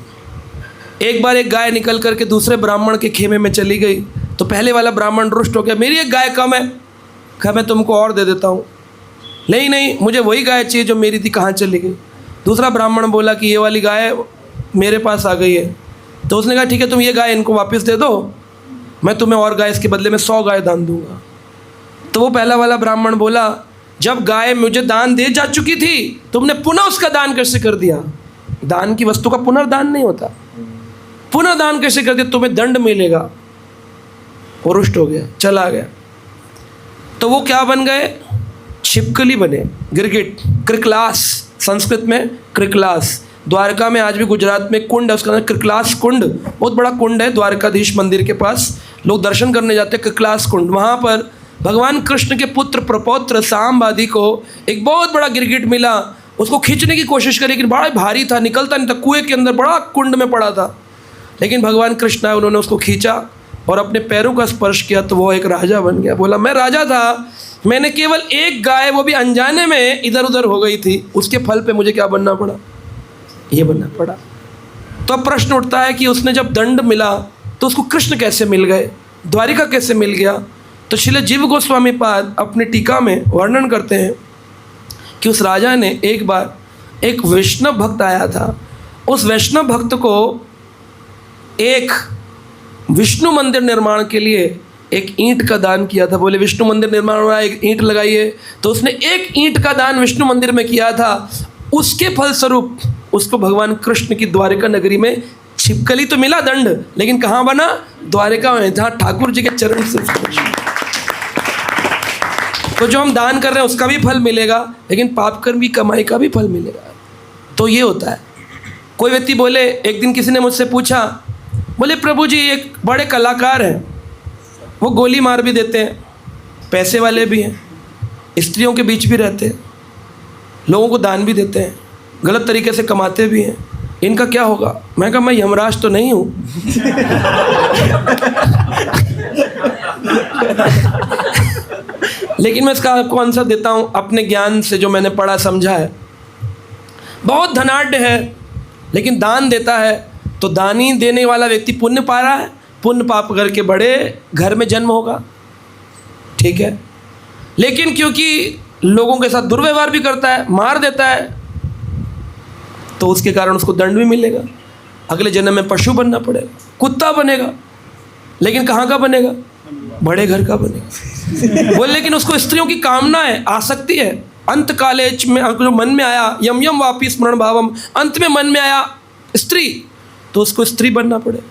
एक बार एक गाय निकल करके दूसरे ब्राह्मण के खेमे में चली गई तो पहले वाला ब्राह्मण रुष्ट हो गया, मेरी एक गाय कम है, कहा मैं तुमको और दे देता हूँ। नहीं नहीं, मुझे वही गाय चाहिए जो मेरी थी, कहाँ चली गई? दूसरा ब्राह्मण बोला कि ये वाली गाय मेरे पास आ गई है। तो उसने कहा ठीक है, तुम ये गाय इनको वापस दे दो, मैं तुम्हें और गाय इसके बदले में 100 गाय दान दूंगा। तो वो पहला वाला ब्राह्मण बोला, जब गाय मुझे दान दे जा चुकी थी तुमने पुनः उसका दान कैसे कर दिया? दान की वस्तु का पुनर्दान नहीं होता, पुनर्दान कैसे कर दिया? तुम्हें दंड मिलेगा। वो रुष्ट हो गया, चला गया। तो वो क्या बन गए? छिपकली बने, गिरगिट, क्रिकलास, संस्कृत में क्रिकलास। द्वारका में आज भी गुजरात में कुंड है, उसका नाम क्रिकलास कुंड, बहुत बड़ा कुंड है द्वारकाधीश मंदिर के पास। लोग दर्शन करने जाते हैं क्रिकलास कुंड। वहाँ पर भगवान कृष्ण के पुत्र प्रपौत्र सांब आदि को एक बहुत बड़ा गिरगिट मिला। उसको खींचने की कोशिश करी लेकिन बड़ा भारी था, निकलता नहीं था, कुएं के अंदर बड़ा कुंड में पड़ा था। लेकिन भगवान कृष्ण आए, उन्होंने उसको खींचा और अपने पैरों का स्पर्श किया तो वो एक राजा बन गया। बोला मैं राजा था, मैंने केवल एक गाय, वो भी अनजाने में इधर उधर हो गई थी, उसके फल पे मुझे क्या बनना पड़ा? ये बनना पड़ा। तो अब प्रश्न उठता है कि उसने जब दंड मिला तो उसको कृष्ण कैसे मिल गए, द्वारिका कैसे मिल गया? तो श्रील जीव गोस्वामी पाद अपनी टीका में वर्णन करते हैं कि उस राजा ने एक बार, एक वैष्णव भक्त आया था, उस वैष्णव भक्त को एक विष्णु मंदिर निर्माण के लिए एक ईंट का दान किया था। बोले विष्णु मंदिर निर्माण हो रहा है, एक ईंट लगाइए। तो उसने एक ईंट का दान विष्णु मंदिर में किया था। उसके फलस्वरूप उसको भगवान कृष्ण की द्वारिका नगरी में छिपकली तो मिला दंड, लेकिन कहाँ बना? द्वारिका में, जहाँ ठाकुर जी के चरण से। तो जो हम दान कर रहे हैं उसका भी फल मिलेगा, लेकिन पाप कर्म की कमाई का भी फल मिलेगा। तो ये होता है। कोई व्यक्ति बोले, एक दिन किसी ने मुझसे पूछा, बोले प्रभु जी एक बड़े कलाकार हैं, वो गोली मार भी देते हैं, पैसे वाले भी हैं, स्त्रियों के बीच भी रहते हैं, लोगों को दान भी देते हैं, गलत तरीके से कमाते भी हैं, इनका क्या होगा? मैं कहा मैं यमराज तो नहीं हूँ। लेकिन मैं इसका आपको आंसर देता हूँ अपने ज्ञान से, जो मैंने पढ़ा समझा है। बहुत धनाढ़ है लेकिन दान देता है, तो दानी देने वाला व्यक्ति पुण्य पा रहा है, पुण्य पाप करके बड़े घर में जन्म होगा, ठीक है। लेकिन क्योंकि लोगों के साथ दुर्व्यवहार भी करता है, मार देता है, तो उसके कारण उसको दंड भी मिलेगा। अगले जन्म में पशु बनना पड़ेगा, कुत्ता बनेगा। लेकिन कहाँ का बनेगा? बड़े घर का बनेगा। बोले लेकिन उसको स्त्रियों की कामना है, आसक्ति है। अंत काले में जो मन में आया, यम यम वापी स्मरण भावम, अंत में मन में आया स्त्री, तो उसको स्त्री बनना पड़े।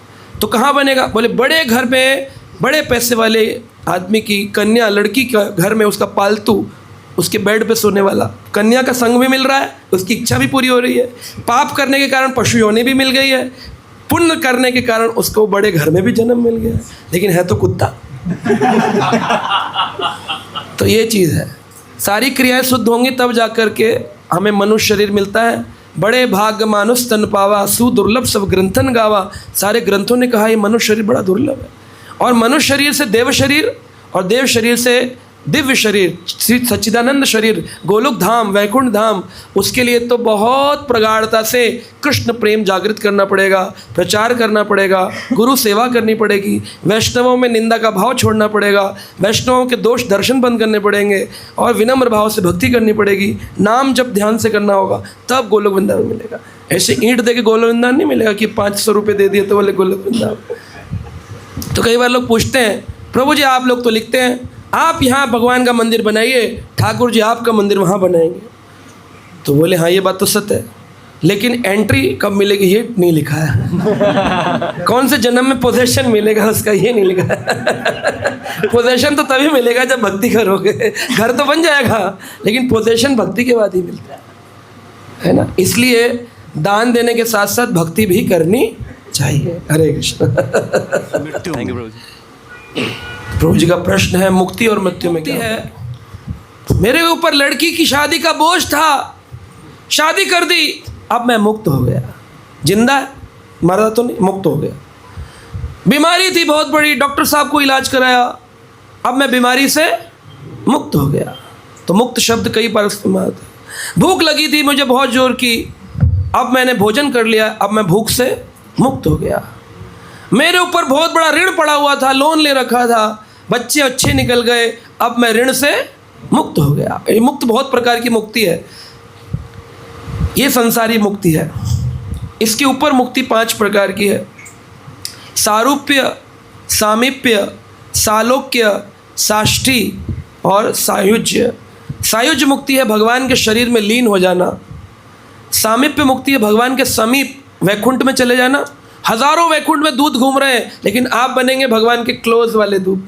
तो कहाँ बनेगा? बोले बड़े घर में, बड़े पैसे वाले आदमी की कन्या, लड़की का घर में, उसका पालतू, उसके बेड पे सोने वाला, कन्या का संग भी मिल रहा है, उसकी इच्छा भी पूरी हो रही है, पाप करने के कारण पशु योनि भी मिल गई है, पुण्य करने के कारण उसको बड़े घर में भी जन्म मिल गया, लेकिन है तो कुत्ता। तो ये चीज़ है, सारी क्रियाएं शुद्ध होंगी तब जा कर के हमें मनुष्य शरीर मिलता है। बड़े भाग्य मानुष तन पावा, सुदुर्लभ सब ग्रंथन गावा। सारे ग्रंथों ने कहा ये मनुष्य शरीर बड़ा दुर्लभ है। और मनुष्य शरीर से देव शरीर, और देव शरीर से दिव्य शरीर, श्री सच्चिदानंद शरीर, गोलोक धाम, वैकुंठ धाम, उसके लिए तो बहुत प्रगाढ़ता से कृष्ण प्रेम जागृत करना पड़ेगा, प्रचार करना पड़ेगा, गुरु सेवा करनी पड़ेगी, वैष्णवों में निंदा का भाव छोड़ना पड़ेगा, वैष्णवों के दोष दर्शन बंद करने पड़ेंगे, और विनम्र भाव से भक्ति करनी पड़ेगी। नाम जब ध्यान से करना होगा तब गोलोक वृंदावन मिलेगा। ऐसे ईंट दे के गोलोक वृंदावन नहीं मिलेगा कि 500 रुपये दे दिए तो बोले गोलोक वृंदावन। तो कई बार लोग पूछते हैं, प्रभु जी आप लोग तो लिखते हैं आप यहाँ भगवान का मंदिर बनाइए, ठाकुर जी आपका मंदिर वहाँ बनाएंगे। तो बोले हाँ ये बात तो सत्य है, लेकिन एंट्री कब मिलेगी ये नहीं लिखा है। कौन से जन्म में पोजेशन मिलेगा उसका ये नहीं लिखा है। पोजेशन तो तभी मिलेगा जब भक्ति करोगे। घर तो बन जाएगा लेकिन पोजेशन भक्ति के बाद ही मिलता है ना। इसलिए दान देने के साथ साथ भक्ति भी करनी चाहिए। हरे कृष्ण। थैंक यू प्रभु जी। प्रभु जी का प्रश्न है मुक्ति और मृत्यु में क्या है। मेरे ऊपर लड़की की शादी का बोझ था, शादी कर दी, अब मैं मुक्त हो गया। जिंदा है, मरा तो नहीं, मुक्त हो गया। बीमारी थी बहुत बड़ी, डॉक्टर साहब को इलाज कराया, अब मैं बीमारी से मुक्त हो गया। तो मुक्त शब्द कई बार इस्तेमाल होता है। भूख लगी थी मुझे बहुत जोर की, अब मैंने भोजन कर लिया, अब मैं भूख से मुक्त हो गया। मेरे ऊपर बहुत बड़ा ऋण पड़ा हुआ था, लोन ले रखा था, बच्चे अच्छे निकल गए, अब मैं ऋण से मुक्त हो गया। ये मुक्त बहुत प्रकार की मुक्ति है, ये संसारी मुक्ति है। इसके ऊपर मुक्ति 5 प्रकार की है। सारूप्य, सामीप्य, सालोक्य, साष्टी और सायुज्य। सायुज्य मुक्ति है भगवान के शरीर में लीन हो जाना। सामीप्य मुक्ति है भगवान के समीप वैकुंठ में चले जाना। हजारों वैकुंठ में दूत घूम रहे हैं लेकिन आप बनेंगे भगवान के क्लोज वाले दूत,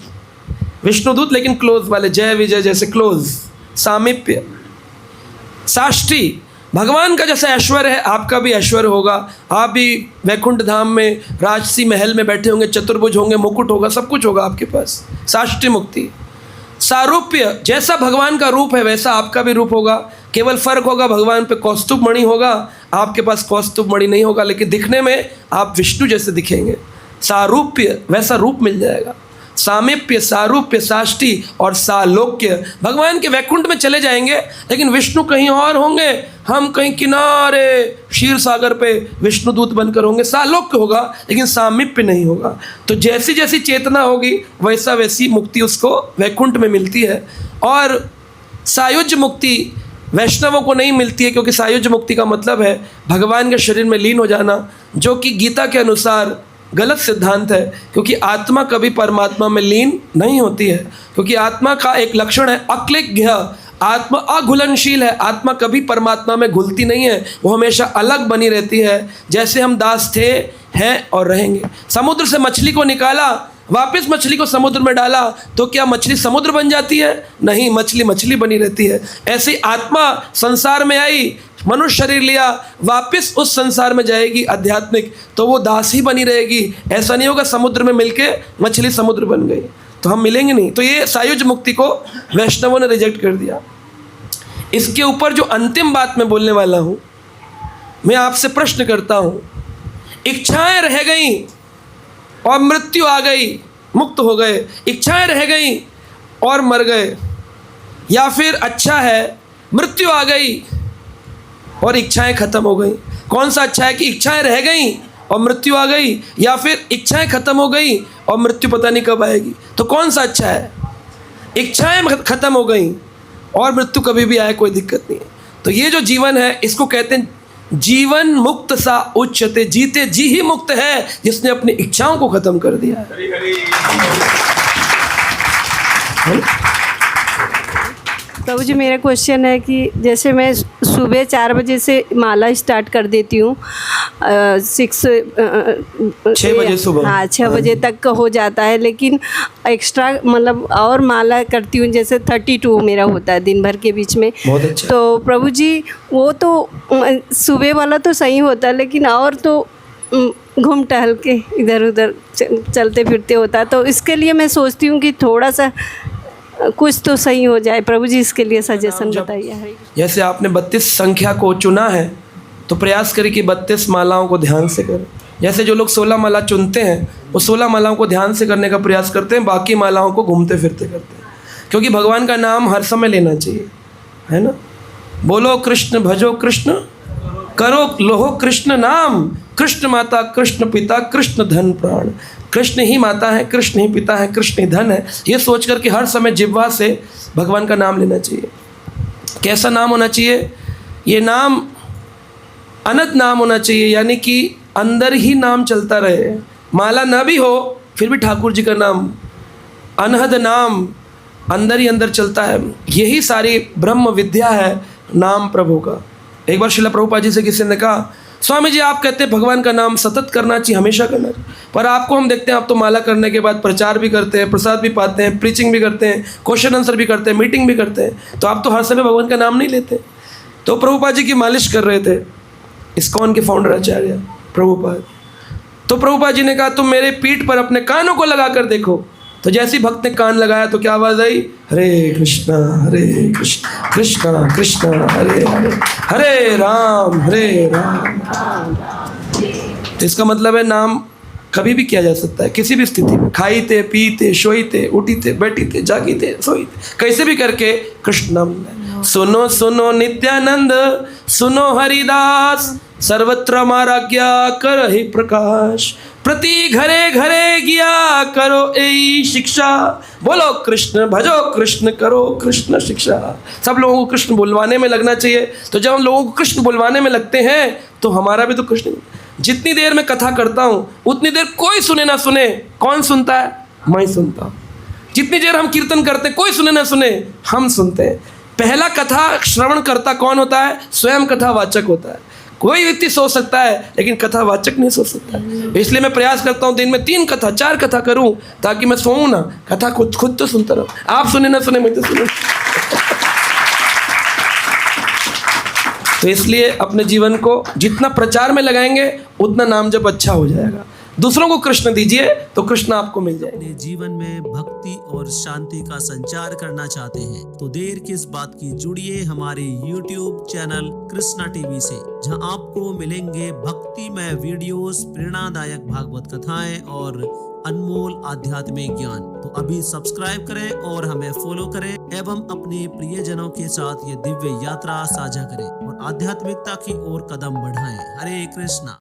विष्णु दूत लेकिन क्लोज वाले, जय विजय जैसे क्लोज। सामीप्य। साष्टी, भगवान का जैसा ऐश्वर्य है आपका भी ऐश्वर्य होगा, आप भी वैकुंठ धाम में राजसी महल में बैठे होंगे, चतुर्भुज होंगे, मुकुट होगा, सब कुछ होगा आपके पास। साष्टी मुक्ति। सारूप्य, जैसा भगवान का रूप है वैसा आपका भी रूप होगा, केवल फर्क होगा भगवान पे कौस्तुभ मणि होगा, आपके पास कौस्तुभ मणि नहीं होगा, लेकिन दिखने में आप विष्णु जैसे दिखेंगे। सारूप्य, वैसा रूप मिल जाएगा। सामीप्य, सारूप्य, साष्टी और सालोक्य, भगवान के वैकुंठ में चले जाएंगे लेकिन विष्णु कहीं और होंगे, हम कहीं किनारे क्षीर सागर पे विष्णु दूत बनकर होंगे। सालोक्य होगा लेकिन सामीप्य नहीं होगा। तो जैसी जैसी चेतना होगी वैसा वैसी मुक्ति उसको वैकुंठ में मिलती है। और सायुज्य मुक्ति वैष्णवों को नहीं मिलती है, क्योंकि सायुज्य मुक्ति का मतलब है भगवान के शरीर में लीन हो जाना, जो कि गीता के अनुसार गलत सिद्धांत है, क्योंकि आत्मा कभी परमात्मा में लीन नहीं होती है। क्योंकि आत्मा का एक लक्षण है अक्लिग्य, आत्मा अघुलनशील है, आत्मा कभी परमात्मा में घुलती नहीं है, वो हमेशा अलग बनी रहती है। जैसे हम दास थे, हैं और रहेंगे। समुद्र से मछली को निकाला, वापस मछली को समुद्र में डाला, तो क्या मछली समुद्र बन जाती है? नहीं, मछली मछली बनी रहती है। ऐसी आत्मा संसार में आई, मनुष्य शरीर लिया, वापस उस संसार में जाएगी आध्यात्मिक, तो वो दास ही बनी रहेगी। ऐसा नहीं होगा समुद्र में मिलके मछली समुद्र बन गई, तो हम मिलेंगे नहीं। तो ये सायुज्य मुक्ति को वैष्णवों ने रिजेक्ट कर दिया। इसके ऊपर जो अंतिम बात मैं बोलने वाला हूँ, मैं आपसे प्रश्न करता हूँ, इच्छाएं रह गई और मृत्यु आ गई, मुक्त हो गए, इच्छाएं रह गई और मर गए, या फिर अच्छा है मृत्यु आ गई और इच्छाएं खत्म हो गई? कौन सा अच्छा है कि इच्छाएं रह गई और मृत्यु आ गई, या फिर इच्छाएं खत्म हो गई और मृत्यु पता नहीं कब आएगी? तो कौन सा अच्छा है? इच्छाएं खत्म हो गई और मृत्यु कभी भी आए कोई दिक्कत नहीं है। तो ये जो जीवन है इसको कहते हैं जीवन मुक्त सा उच्चते, जीते जी ही मुक्त है जिसने अपनी इच्छाओं को खत्म कर दिया है। प्रभु जी, मेरा क्वेश्चन है कि जैसे मैं सुबह 4 बजे से माला स्टार्ट कर देती हूँ, 6 बजे सुबह, हाँ 6 बजे तक का हो जाता है, लेकिन एक्स्ट्रा मतलब और माला करती हूँ, जैसे 32 मेरा होता है दिन भर के बीच में। बहुत अच्छा। तो प्रभु जी वो तो सुबह वाला तो सही होता है, लेकिन और तो घूम टहल के इधर उधर चलते फिरते होता है, तो इसके लिए मैं सोचती हूँ कि थोड़ा सा कुछ तो सही हो जाए। प्रभु जी इसके लिए सजेशन बताइए। जैसे आपने 32 संख्या को चुना है तो प्रयास करें कि 32 मालाओं को ध्यान से करें। जैसे जो लोग 16 माला चुनते हैं वो 16 मालाओं को ध्यान से करने का प्रयास करते हैं, बाकी मालाओं को घूमते फिरते करते हैं, क्योंकि भगवान का नाम हर समय लेना चाहिए, है ना। बोलो कृष्ण, भजो कृष्ण, करो लोहो कृष्ण नाम, कृष्ण माता, कृष्ण पिता, कृष्ण धन प्राण। कृष्ण ही माता है, कृष्ण ही पिता है, कृष्ण ही धन है, ये सोच कर के हर समय जिह्वा से भगवान का नाम लेना चाहिए। कैसा नाम होना चाहिए? ये नाम अनंत नाम होना चाहिए, यानी कि अंदर ही नाम चलता रहे, माला ना भी हो फिर भी ठाकुर जी का नाम, अनहद नाम अंदर ही अंदर चलता है। यही सारी ब्रह्म विद्या है नाम प्रभु का। एक बार श्रील प्रभुपाद जी से किसी ने कहा, स्वामी जी आप कहते हैं भगवान का नाम सतत करना चाहिए, हमेशा करना चाहिए, पर आपको हम देखते हैं आप तो माला करने के बाद प्रचार भी करते हैं, प्रसाद भी पाते हैं, प्रीचिंग भी करते हैं, क्वेश्चन आंसर भी करते हैं, मीटिंग भी करते हैं, तो आप तो हर समय भगवान का नाम नहीं लेते। तो प्रभुपाद जी की मालिश कर रहे थे इस्कॉन के फाउंडर आचार्य प्रभुपाद। तो प्रभुपाद जी ने कहा तुम मेरे पीठ पर अपने कानों को लगा कर देखो। तो जैसे ही भक्त ने कान लगाया तो क्या आवाज़ आई? हरे कृष्णा कृष्णा कृष्णा हरे हरे, हरे राम तो इसका मतलब है नाम कभी भी किया जा सकता है, किसी भी स्थिति में, खाईते पीते सोईते उठीते बैठीते जागीते सोईते, कैसे भी करके कृष्ण नाम। सुनो सुनो नित्यानंद, सुनो हरिदास, सर्वत्र मारा ज्ञा कर ही प्रकाश, प्रति घरे घरे गया करो यही शिक्षा, बोलो कृष्ण भजो कृष्ण करो कृष्ण शिक्षा। सब लोगों को कृष्ण बुलवाने में लगना चाहिए। तो जब हम लोगों को कृष्ण बुलवाने में लगते हैं तो हमारा भी तो कृष्ण। जितनी देर मैं कथा करता हूँ उतनी देर कोई सुने ना सुने, कौन सुनता है? मैं सुनता हूँ। जितनी देर हम कीर्तन करते हैं कोई सुने ना सुने, हम सुनते हैं। पहला कथा श्रवण करता कौन होता है? स्वयं कथावाचक होता है। कोई व्यक्ति सोच सकता है लेकिन कथावाचक नहीं सोच सकता है। इसलिए मैं प्रयास करता हूँ दिन में 3 कथा 4 कथा करूँ ताकि मैं सोऊं ना, कथा खुद तो सुनता रहूँ। आप सुने ना सुने मैं तो सुनूं। तो इसलिए अपने जीवन को जितना प्रचार में लगाएंगे उतना नाम जब अच्छा हो जाएगा। दूसरों को कृष्ण दीजिए तो कृष्ण आपको मिल जाएगा। अपने जीवन में भक्ति और शांति का संचार करना चाहते हैं तो देर किस बात की, जुड़िए हमारे YouTube चैनल कृष्णा टीवी से, जहां आपको मिलेंगे भक्तिमय वीडियोस, प्रेरणादायक भागवत कथाएं और अनमोल आध्यात्मिक ज्ञान। तो अभी सब्सक्राइब करें और हमें फॉलो करें एवं अपने प्रियजनों के साथ ये दिव्य यात्रा साझा करें और आध्यात्मिकता की ओर कदम बढ़ाएं। हरे कृष्णा।